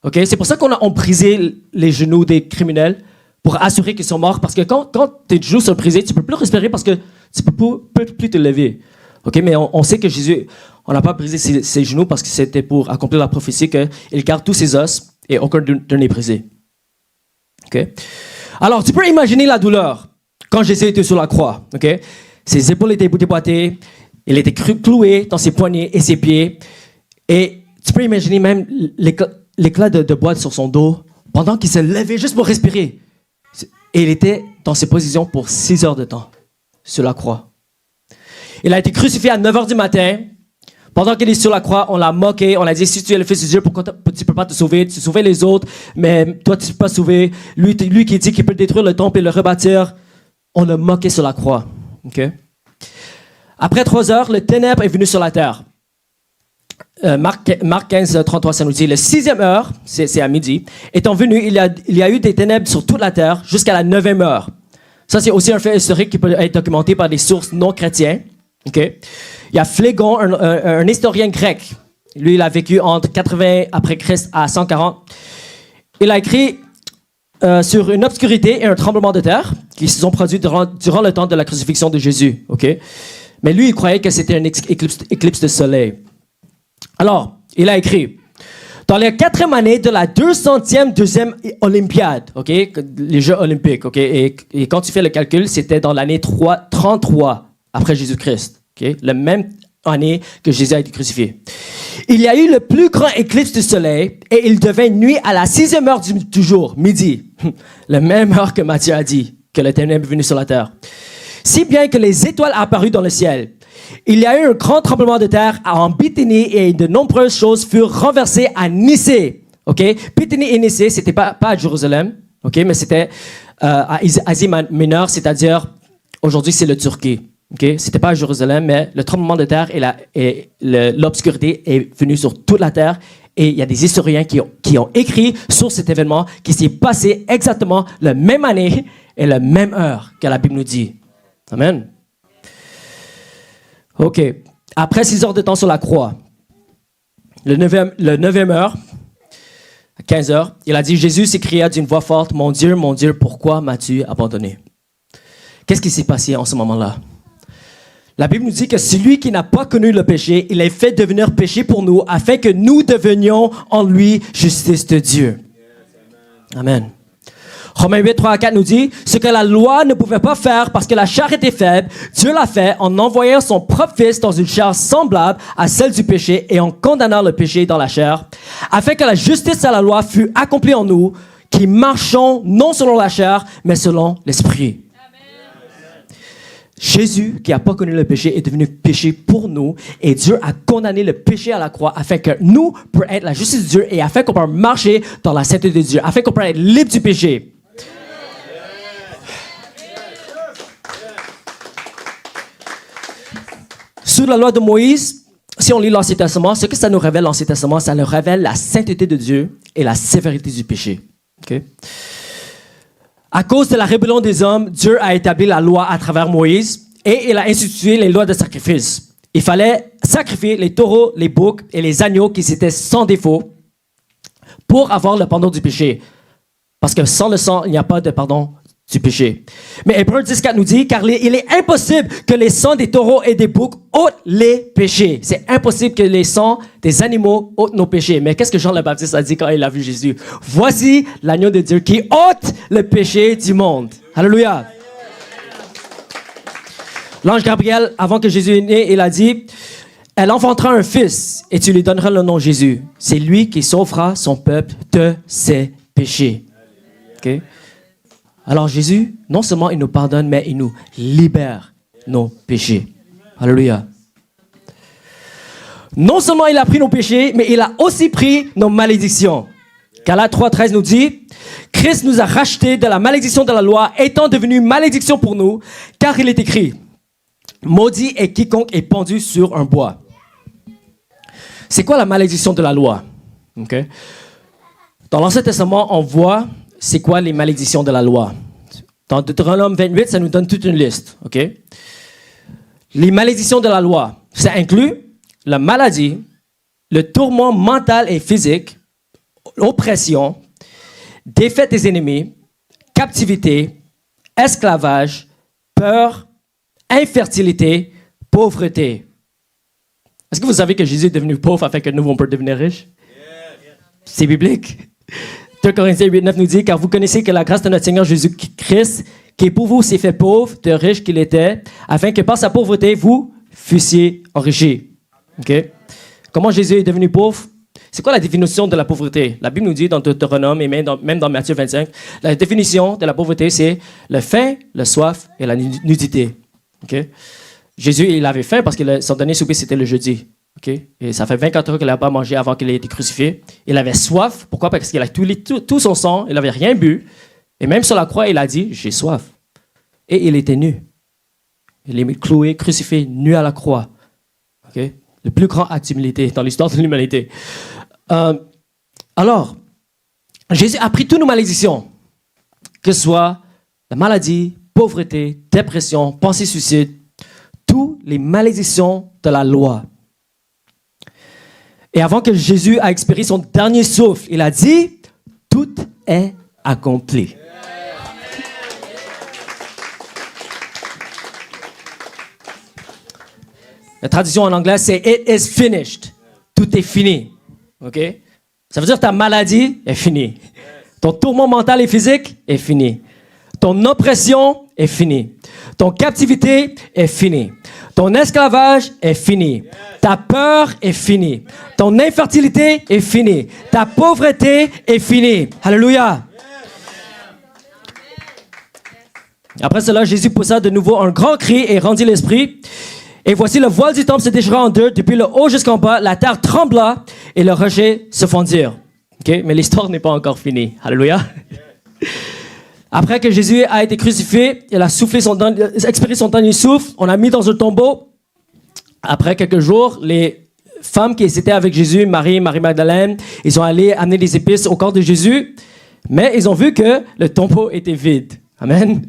OK? C'est pour ça qu'on a brisé les genoux des criminels pour assurer qu'ils sont morts. Parce que quand tes genoux sont brisés, tu ne peux plus respirer parce que tu ne peux plus te lever. OK? Mais on sait que Jésus... On n'a pas brisé ses genoux parce que c'était pour accomplir la prophétie qu'il garde tous ses os et aucun d'eux n'est brisé. Okay? Alors, tu peux imaginer la douleur quand Jésus était sur la croix. Okay? Ses épaules étaient déboîtées, il était cloué dans ses poignets et ses pieds. Et tu peux imaginer même l'éclat de boîte sur son dos pendant qu'il se levait juste pour respirer. Et il était dans ces positions pour 6 heures de temps sur la croix. Il a été crucifié à 9 heures du matin. Pendant qu'il est sur la croix, on l'a moqué, on a dit, si tu es le Fils de Dieu, pourquoi tu ne peux pas te sauver? Tu sauvais les autres, mais toi, tu ne peux pas sauver. Lui qui dit qu'il peut détruire le temple et le rebâtir, on l'a moqué sur la croix. Okay? Après 3 heures, le ténèbre est venu sur la terre. Marc 15, 33, ça nous dit, le 6e heure, c'est à midi, étant venu, il y a eu des ténèbres sur toute la terre jusqu'à la 9e heure. Ça, c'est aussi un fait historique qui peut être documenté par des sources non chrétiennes. Okay? Il y a Phlégon, un historien grec. Lui, il a vécu entre 80 après Christ à 140. Il a écrit sur une obscurité et un tremblement de terre qui se sont produits durant le temps de la crucifixion de Jésus. Okay? Mais lui, il croyait que c'était une éclipse de soleil. Alors, il a écrit, dans la 4e année de la 200e deuxième Olympiade, okay? Les Jeux olympiques, okay? Et quand tu fais le calcul, c'était dans l'année 33 après Jésus-Christ. Okay? La même année que Jésus a été crucifié. Il y a eu le plus grand éclipse du soleil et il devint nuit à la 6e heure du jour, midi. La même heure que Matthieu a dit que le ténèbre est venu sur la terre. Si bien que les étoiles apparurent dans le ciel. Il y a eu un grand tremblement de terre en Bithynie et de nombreuses choses furent renversées à Nicée. Okay? Bithynie et Nicée, c'était pas à Jérusalem, okay? Mais c'était à Asie mineure, c'est-à-dire aujourd'hui c'est le Turquie. Okay? C'était pas à Jérusalem, mais le tremblement de terre et l'obscurité est venu sur toute la terre. Et il y a des historiens qui ont écrit sur cet événement qui s'est passé exactement la même année et la même heure que la Bible nous dit. Amen. OK. Après 6 heures de temps sur la croix, le 9e heure, à 15 heures, il a dit, Jésus s'écria d'une voix forte, mon Dieu, pourquoi m'as-tu abandonné? Qu'est-ce qui s'est passé en ce moment-là? La Bible nous dit que celui qui n'a pas connu le péché, il est fait devenir péché pour nous, afin que nous devenions en lui justice de Dieu. Amen. Romains 8, 3 à 4 nous dit, ce que la loi ne pouvait pas faire parce que la chair était faible, Dieu l'a fait en envoyant son propre Fils dans une chair semblable à celle du péché et en condamnant le péché dans la chair, afin que la justice à la loi fût accomplie en nous, qui marchons non selon la chair, mais selon l'Esprit. Jésus, qui n'a pas connu le péché, est devenu péché pour nous et Dieu a condamné le péché à la croix afin que nous puissions être la justice de Dieu et afin qu'on puisse marcher dans la sainteté de Dieu, afin qu'on puisse être libre du péché. Sous la loi de Moïse, si on lit l'Ancien Testament, ce que ça nous révèle l'Ancien Testament, ça nous révèle la sainteté de Dieu et la sévérité du péché. Okay? À cause de la rébellion des hommes, Dieu a établi la loi à travers Moïse et il a institué les lois de sacrifice. Il fallait sacrifier les taureaux, les boucs et les agneaux qui étaient sans défaut pour avoir le pardon du péché. Parce que sans le sang, il n'y a pas de pardon du péché. Mais Hébreux 10.4 nous dit, car il est impossible que les sangs des taureaux et des boucs ôtent les péchés. C'est impossible que les sangs des animaux ôtent nos péchés. Mais qu'est-ce que Jean le Baptiste a dit quand il a vu Jésus? Voici l'agneau de Dieu qui ôte le péché du monde. Alléluia. L'ange Gabriel, avant que Jésus est né, il a dit, elle enfantera un fils et tu lui donneras le nom Jésus. C'est lui qui sauvera son peuple de ses péchés. Okay? Alors Jésus, non seulement il nous pardonne, mais il nous libère nos péchés. Alléluia. Non seulement il a pris nos péchés, mais il a aussi pris nos malédictions. Galates 3:13 nous dit, Christ nous a rachetés de la malédiction de la loi, étant devenu malédiction pour nous, car il est écrit, maudit est quiconque est pendu sur un bois. C'est quoi la malédiction de la loi? Okay. Dans l'Ancien Testament, on voit c'est quoi les malédictions de la loi. Dans Deutéronome 28, ça nous donne toute une liste. Okay. Les malédictions de la loi, ça inclut la maladie, le tourment mental et physique, oppression, défaite des ennemis, captivité, esclavage, peur, infertilité, pauvreté. Est-ce que vous savez que Jésus est devenu pauvre afin que nous, on peut devenir riches? C'est biblique. 2 Corinthiens 8:9 nous dit, car vous connaissez que la grâce de notre Seigneur Jésus-Christ, qui pour vous s'est fait pauvre, de riche qu'il était, afin que par sa pauvreté, vous fussiez enrichis. Okay? Comment Jésus est devenu pauvre? C'est quoi la définition de la pauvreté? La Bible nous dit dans Deutéronome et même dans Matthieu 25, la définition de la pauvreté, c'est le faim, le soif et la nudité. Okay? Jésus, il avait faim parce que son dernier souper, c'était le jeudi. Okay? Et ça fait 24 heures qu'il n'a pas mangé avant qu'il ait été crucifié. Il avait soif. Pourquoi? Parce qu'il a tout son sang. Il n'avait rien bu. Et même sur la croix, il a dit, j'ai soif. Et il était nu. Il est cloué, crucifié, nu à la croix. Okay? Le plus grand acte d'humilité dans l'histoire de l'humanité. Alors, Jésus a pris toutes nos malédictions, que ce soit la maladie, pauvreté, dépression, pensée suicide, toutes les malédictions de la loi. Et avant que Jésus a expiré son dernier souffle, il a dit, tout est accompli. La traduction en anglais, c'est It is finished. Tout est fini. OK? Ça veut dire que ta maladie est finie. Ton tourment mental et physique est fini. Ton oppression est finie. Ton captivité est finie. Ton esclavage est fini. Ta peur est finie. Ton infertilité est finie. Ta pauvreté est finie. Alléluia. Après cela, Jésus poussa de nouveau un grand cri et rendit l'esprit. Et voici le voile du temple se déchira en deux, depuis le haut jusqu'en bas, la terre trembla et le rocher se fondirent. Okay? Mais l'histoire n'est pas encore finie. Alléluia. Après que Jésus a été crucifié, il a expiré son dernier souffle, on l'a mis dans un tombeau. Après quelques jours, les femmes qui étaient avec Jésus, Marie Magdalène, ils sont allés amener des épices au corps de Jésus, mais ils ont vu que le tombeau était vide. Amen.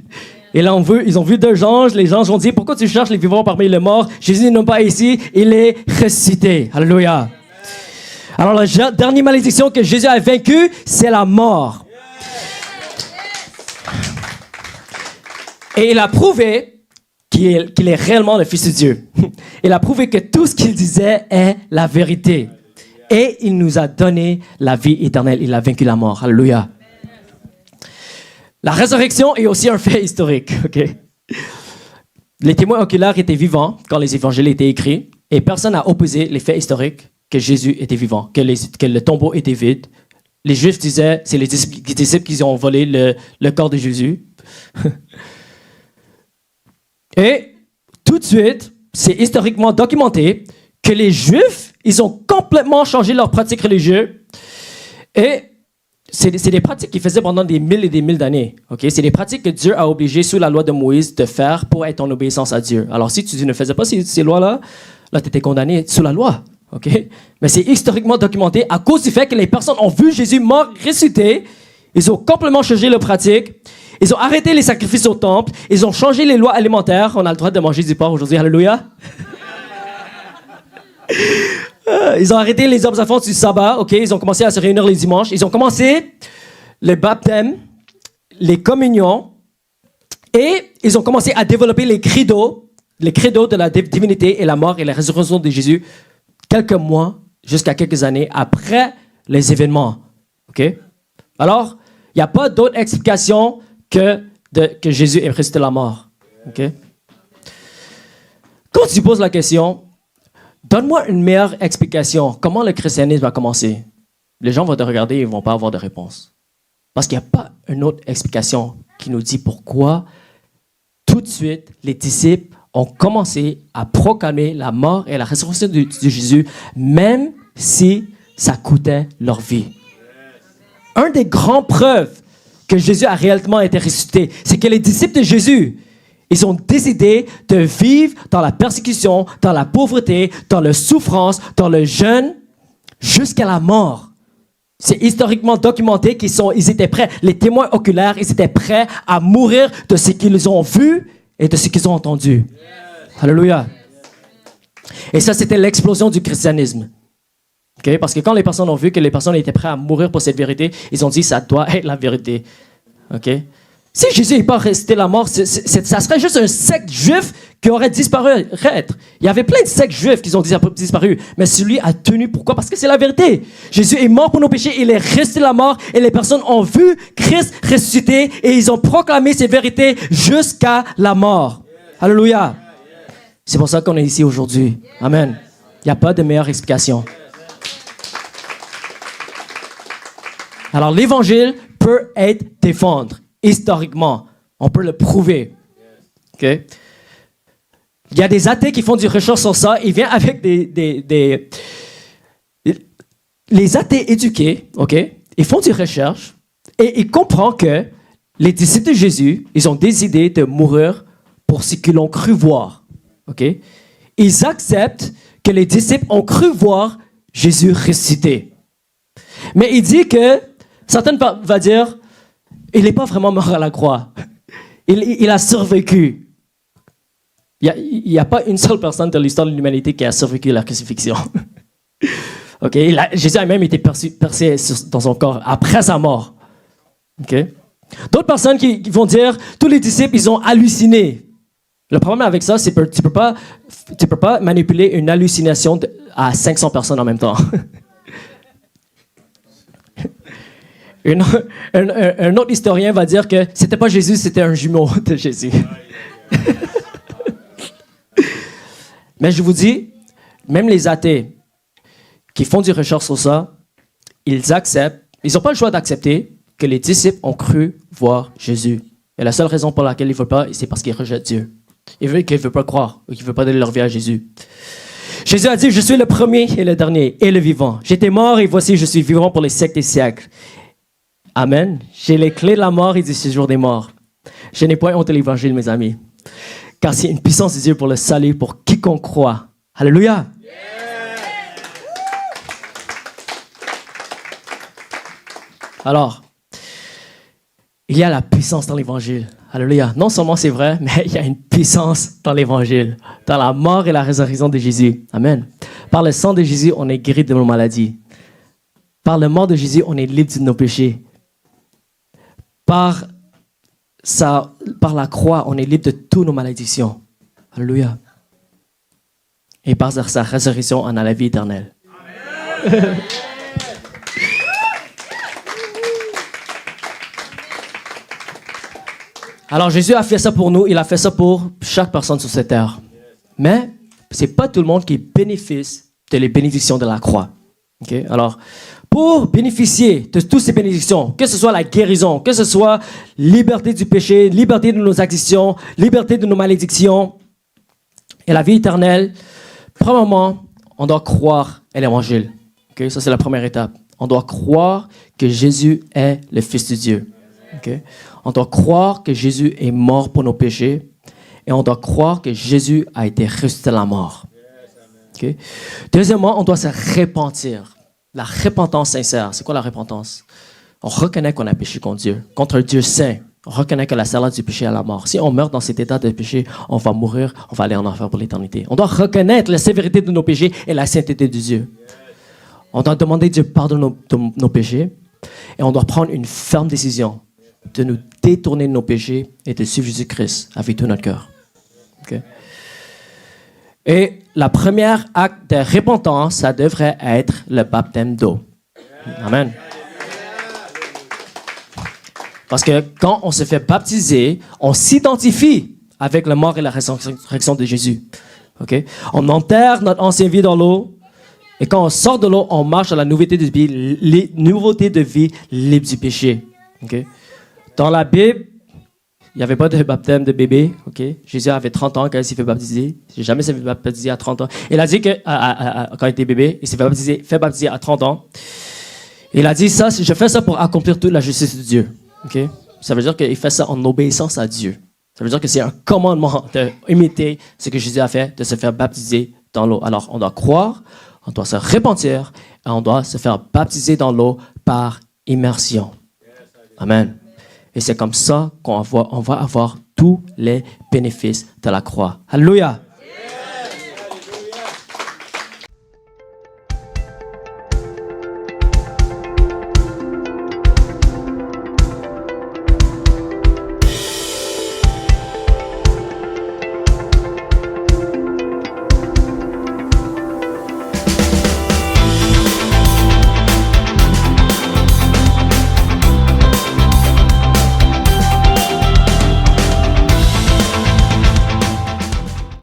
Et là, ils ont vu deux anges. Les anges ont dit, pourquoi tu cherches les vivants parmi les morts? Jésus n'est pas ici, il est ressuscité. Alléluia. Alors, la dernière malédiction que Jésus a vaincue, c'est la mort. Et il a prouvé qu'il est réellement le Fils de Dieu. Il a prouvé que tout ce qu'il disait est la vérité. Et il nous a donné la vie éternelle. Il a vaincu la mort. Alléluia. La résurrection est aussi un fait historique. Okay? Les témoins oculaires étaient vivants quand les évangiles étaient écrits et personne n'a opposé les faits historiques que Jésus était vivant, que le tombeau était vide. Les Juifs disaient, c'est les disciples qui ont volé le corps de Jésus. Et tout de suite, c'est historiquement documenté que les Juifs, ils ont complètement changé leurs pratiques religieuses. Et c'est des pratiques qu'ils faisaient pendant des mille et des mille d'années. Okay? C'est des pratiques que Dieu a obligé sous la loi de Moïse de faire pour être en obéissance à Dieu. Alors si tu ne faisais pas ces lois-là, là, tu étais condamné sous la loi. Okay? Mais c'est historiquement documenté à cause du fait que les personnes ont vu Jésus mort, ressuscité. Ils ont complètement changé leurs pratiques. Ils ont arrêté les sacrifices au temple. Ils ont changé les lois alimentaires. On a le droit de manger du porc aujourd'hui. Alléluia. Ils ont arrêté les observances du sabbat. Okay? Ils ont commencé à se réunir les dimanches. Ils ont commencé le baptême, les communions. Et ils ont commencé à développer les credos de la divinité et la mort et la résurrection de Jésus quelques mois jusqu'à quelques années après les événements. Okay? Alors, il n'y a pas d'autre explication que Jésus est ressuscité de la mort. Okay? Quand tu poses la question, donne-moi une meilleure explication, comment le christianisme a commencé? Les gens vont te regarder et ils ne vont pas avoir de réponse. Parce qu'il n'y a pas une autre explication qui nous dit pourquoi tout de suite les disciples ont commencé à proclamer la mort et la résurrection de Jésus, même si ça coûtait leur vie. Un des grandes preuves que Jésus a réellement été ressuscité, c'est que les disciples de Jésus, ils ont décidé de vivre dans la persécution, dans la pauvreté, dans la souffrance, dans le jeûne, jusqu'à la mort. C'est historiquement documenté qu'ils étaient prêts, les témoins oculaires, ils étaient prêts à mourir de ce qu'ils ont vu et de ce qu'ils ont entendu. Yes. Alléluia. Et ça, c'était l'explosion du christianisme. Okay? Parce que quand les personnes ont vu que les personnes étaient prêtes à mourir pour cette vérité, ils ont dit, ça doit être la vérité. Okay? Si Jésus n'est pas resté la mort, ça serait juste un secte juif qui aurait disparu. Il y avait plein de sectes juifs qui ont disparu, mais celui a tenu. Pourquoi? Parce que c'est la vérité. Jésus est mort pour nos péchés, il est resté la mort, et les personnes ont vu Christ ressuscité, et ils ont proclamé ces vérités jusqu'à la mort. Alléluia. C'est pour ça qu'on est ici aujourd'hui. Amen. Il n'y a pas de meilleure explication. Alors, l'Évangile peut être défendu. Historiquement, on peut le prouver. Okay? Il y a des athées qui font du recherche sur ça. Ils viennent avec les athées éduqués, okay? Ils font du recherche et ils comprennent que les disciples de Jésus, ils ont décidé de mourir pour ce qu'ils ont cru voir. Okay? Ils acceptent que les disciples ont cru voir Jésus ressuscité. Mais il dit que, certaines vont dire, il n'est pas vraiment mort à la croix. Il a survécu. Il n'y a pas une seule personne de l'histoire de l'humanité qui a survécu à la crucifixion. Okay? Jésus a même été percé dans son corps après sa mort. Okay? D'autres personnes qui vont dire, tous les disciples, ils ont halluciné. Le problème avec ça, c'est que tu ne peux pas manipuler une hallucination à 500 personnes en même temps. Un autre historien va dire que c'était pas Jésus, c'était un jumeau de Jésus. Mais je vous dis, même les athées qui font du recherche sur ça, ils acceptent, ils n'ont pas le choix d'accepter que les disciples ont cru voir Jésus. Et la seule raison pour laquelle ils ne veulent pas, c'est parce qu'ils rejettent Dieu. Ils veulent qu'ils ne veulent pas croire, ou qu'ils ne veulent pas donner leur vie à Jésus. Jésus a dit, je suis le premier et le dernier et le vivant. J'étais mort et voici, je suis vivant pour les siècles des siècles. Amen. J'ai les clés de la mort et du séjour des morts. Je n'ai point honte de l'évangile, mes amis. Car c'est une puissance de Dieu pour le salut, pour quiconque croit. Alléluia. Yeah. Alors, il y a la puissance dans l'évangile. Alléluia. Non seulement c'est vrai, mais il y a une puissance dans l'évangile, dans la mort et la résurrection de Jésus. Amen. Par le sang de Jésus, on est guéri de nos maladies. Par le mort de Jésus, on est libre de nos péchés. Par la croix, on est libre de toutes nos malédictions. Alléluia. Et par sa résurrection, on a la vie éternelle. Amen. Alors Jésus a fait ça pour nous, il a fait ça pour chaque personne sur cette terre. Mais ce n'est pas tout le monde qui bénéficie de les bénédictions de la croix. Okay? Alors, pour bénéficier de toutes ces bénédictions, que ce soit la guérison, que ce soit liberté du péché, liberté de nos addictions, liberté de nos malédictions et la vie éternelle, premièrement, on doit croire à l'évangile. Okay? Ça, c'est la première étape. On doit croire que Jésus est le Fils de Dieu. Okay? On doit croire que Jésus est mort pour nos péchés et on doit croire que Jésus a été ressuscité de la mort. Okay? Deuxièmement, on doit se repentir. La repentance sincère, c'est quoi la repentance? On reconnaît qu'on a péché contre Dieu, contre un Dieu saint. On reconnaît que la salaire du péché est la mort. Si on meurt dans cet état de péché, on va mourir, on va aller en enfer pour l'éternité. On doit reconnaître la sévérité de nos péchés et la sainteté de Dieu. On doit demander Dieu pardon de nos péchés et on doit prendre une ferme décision de nous détourner de nos péchés et de suivre Jésus-Christ avec tout notre cœur. Okay? Et la première acte de repentance, ça devrait être le baptême d'eau. Amen. Parce que quand on se fait baptiser, on s'identifie avec la mort et la résurrection de Jésus. OK? On enterre notre ancienne vie dans l'eau. Et quand on sort de l'eau, on marche à la nouveauté de vie, libre du péché. OK? Dans la Bible, il n'y avait pas de baptême de bébé. OK? Jésus avait 30 ans quand il s'est fait baptiser. J'ai jamais s'est fait baptiser à 30 ans. Il a dit que quand il était bébé, il s'est fait baptiser à 30 ans. Il a dit ça, je fais ça pour accomplir toute la justice de Dieu. OK? Ça veut dire qu'il fait ça en obéissance à Dieu. Ça veut dire que c'est un commandement d'imiter ce que Jésus a fait, de se faire baptiser dans l'eau. Alors, on doit croire, on doit se repentir et on doit se faire baptiser dans l'eau par immersion. Amen. Et c'est comme ça qu'on va avoir tous les bénéfices de la croix. Alléluia.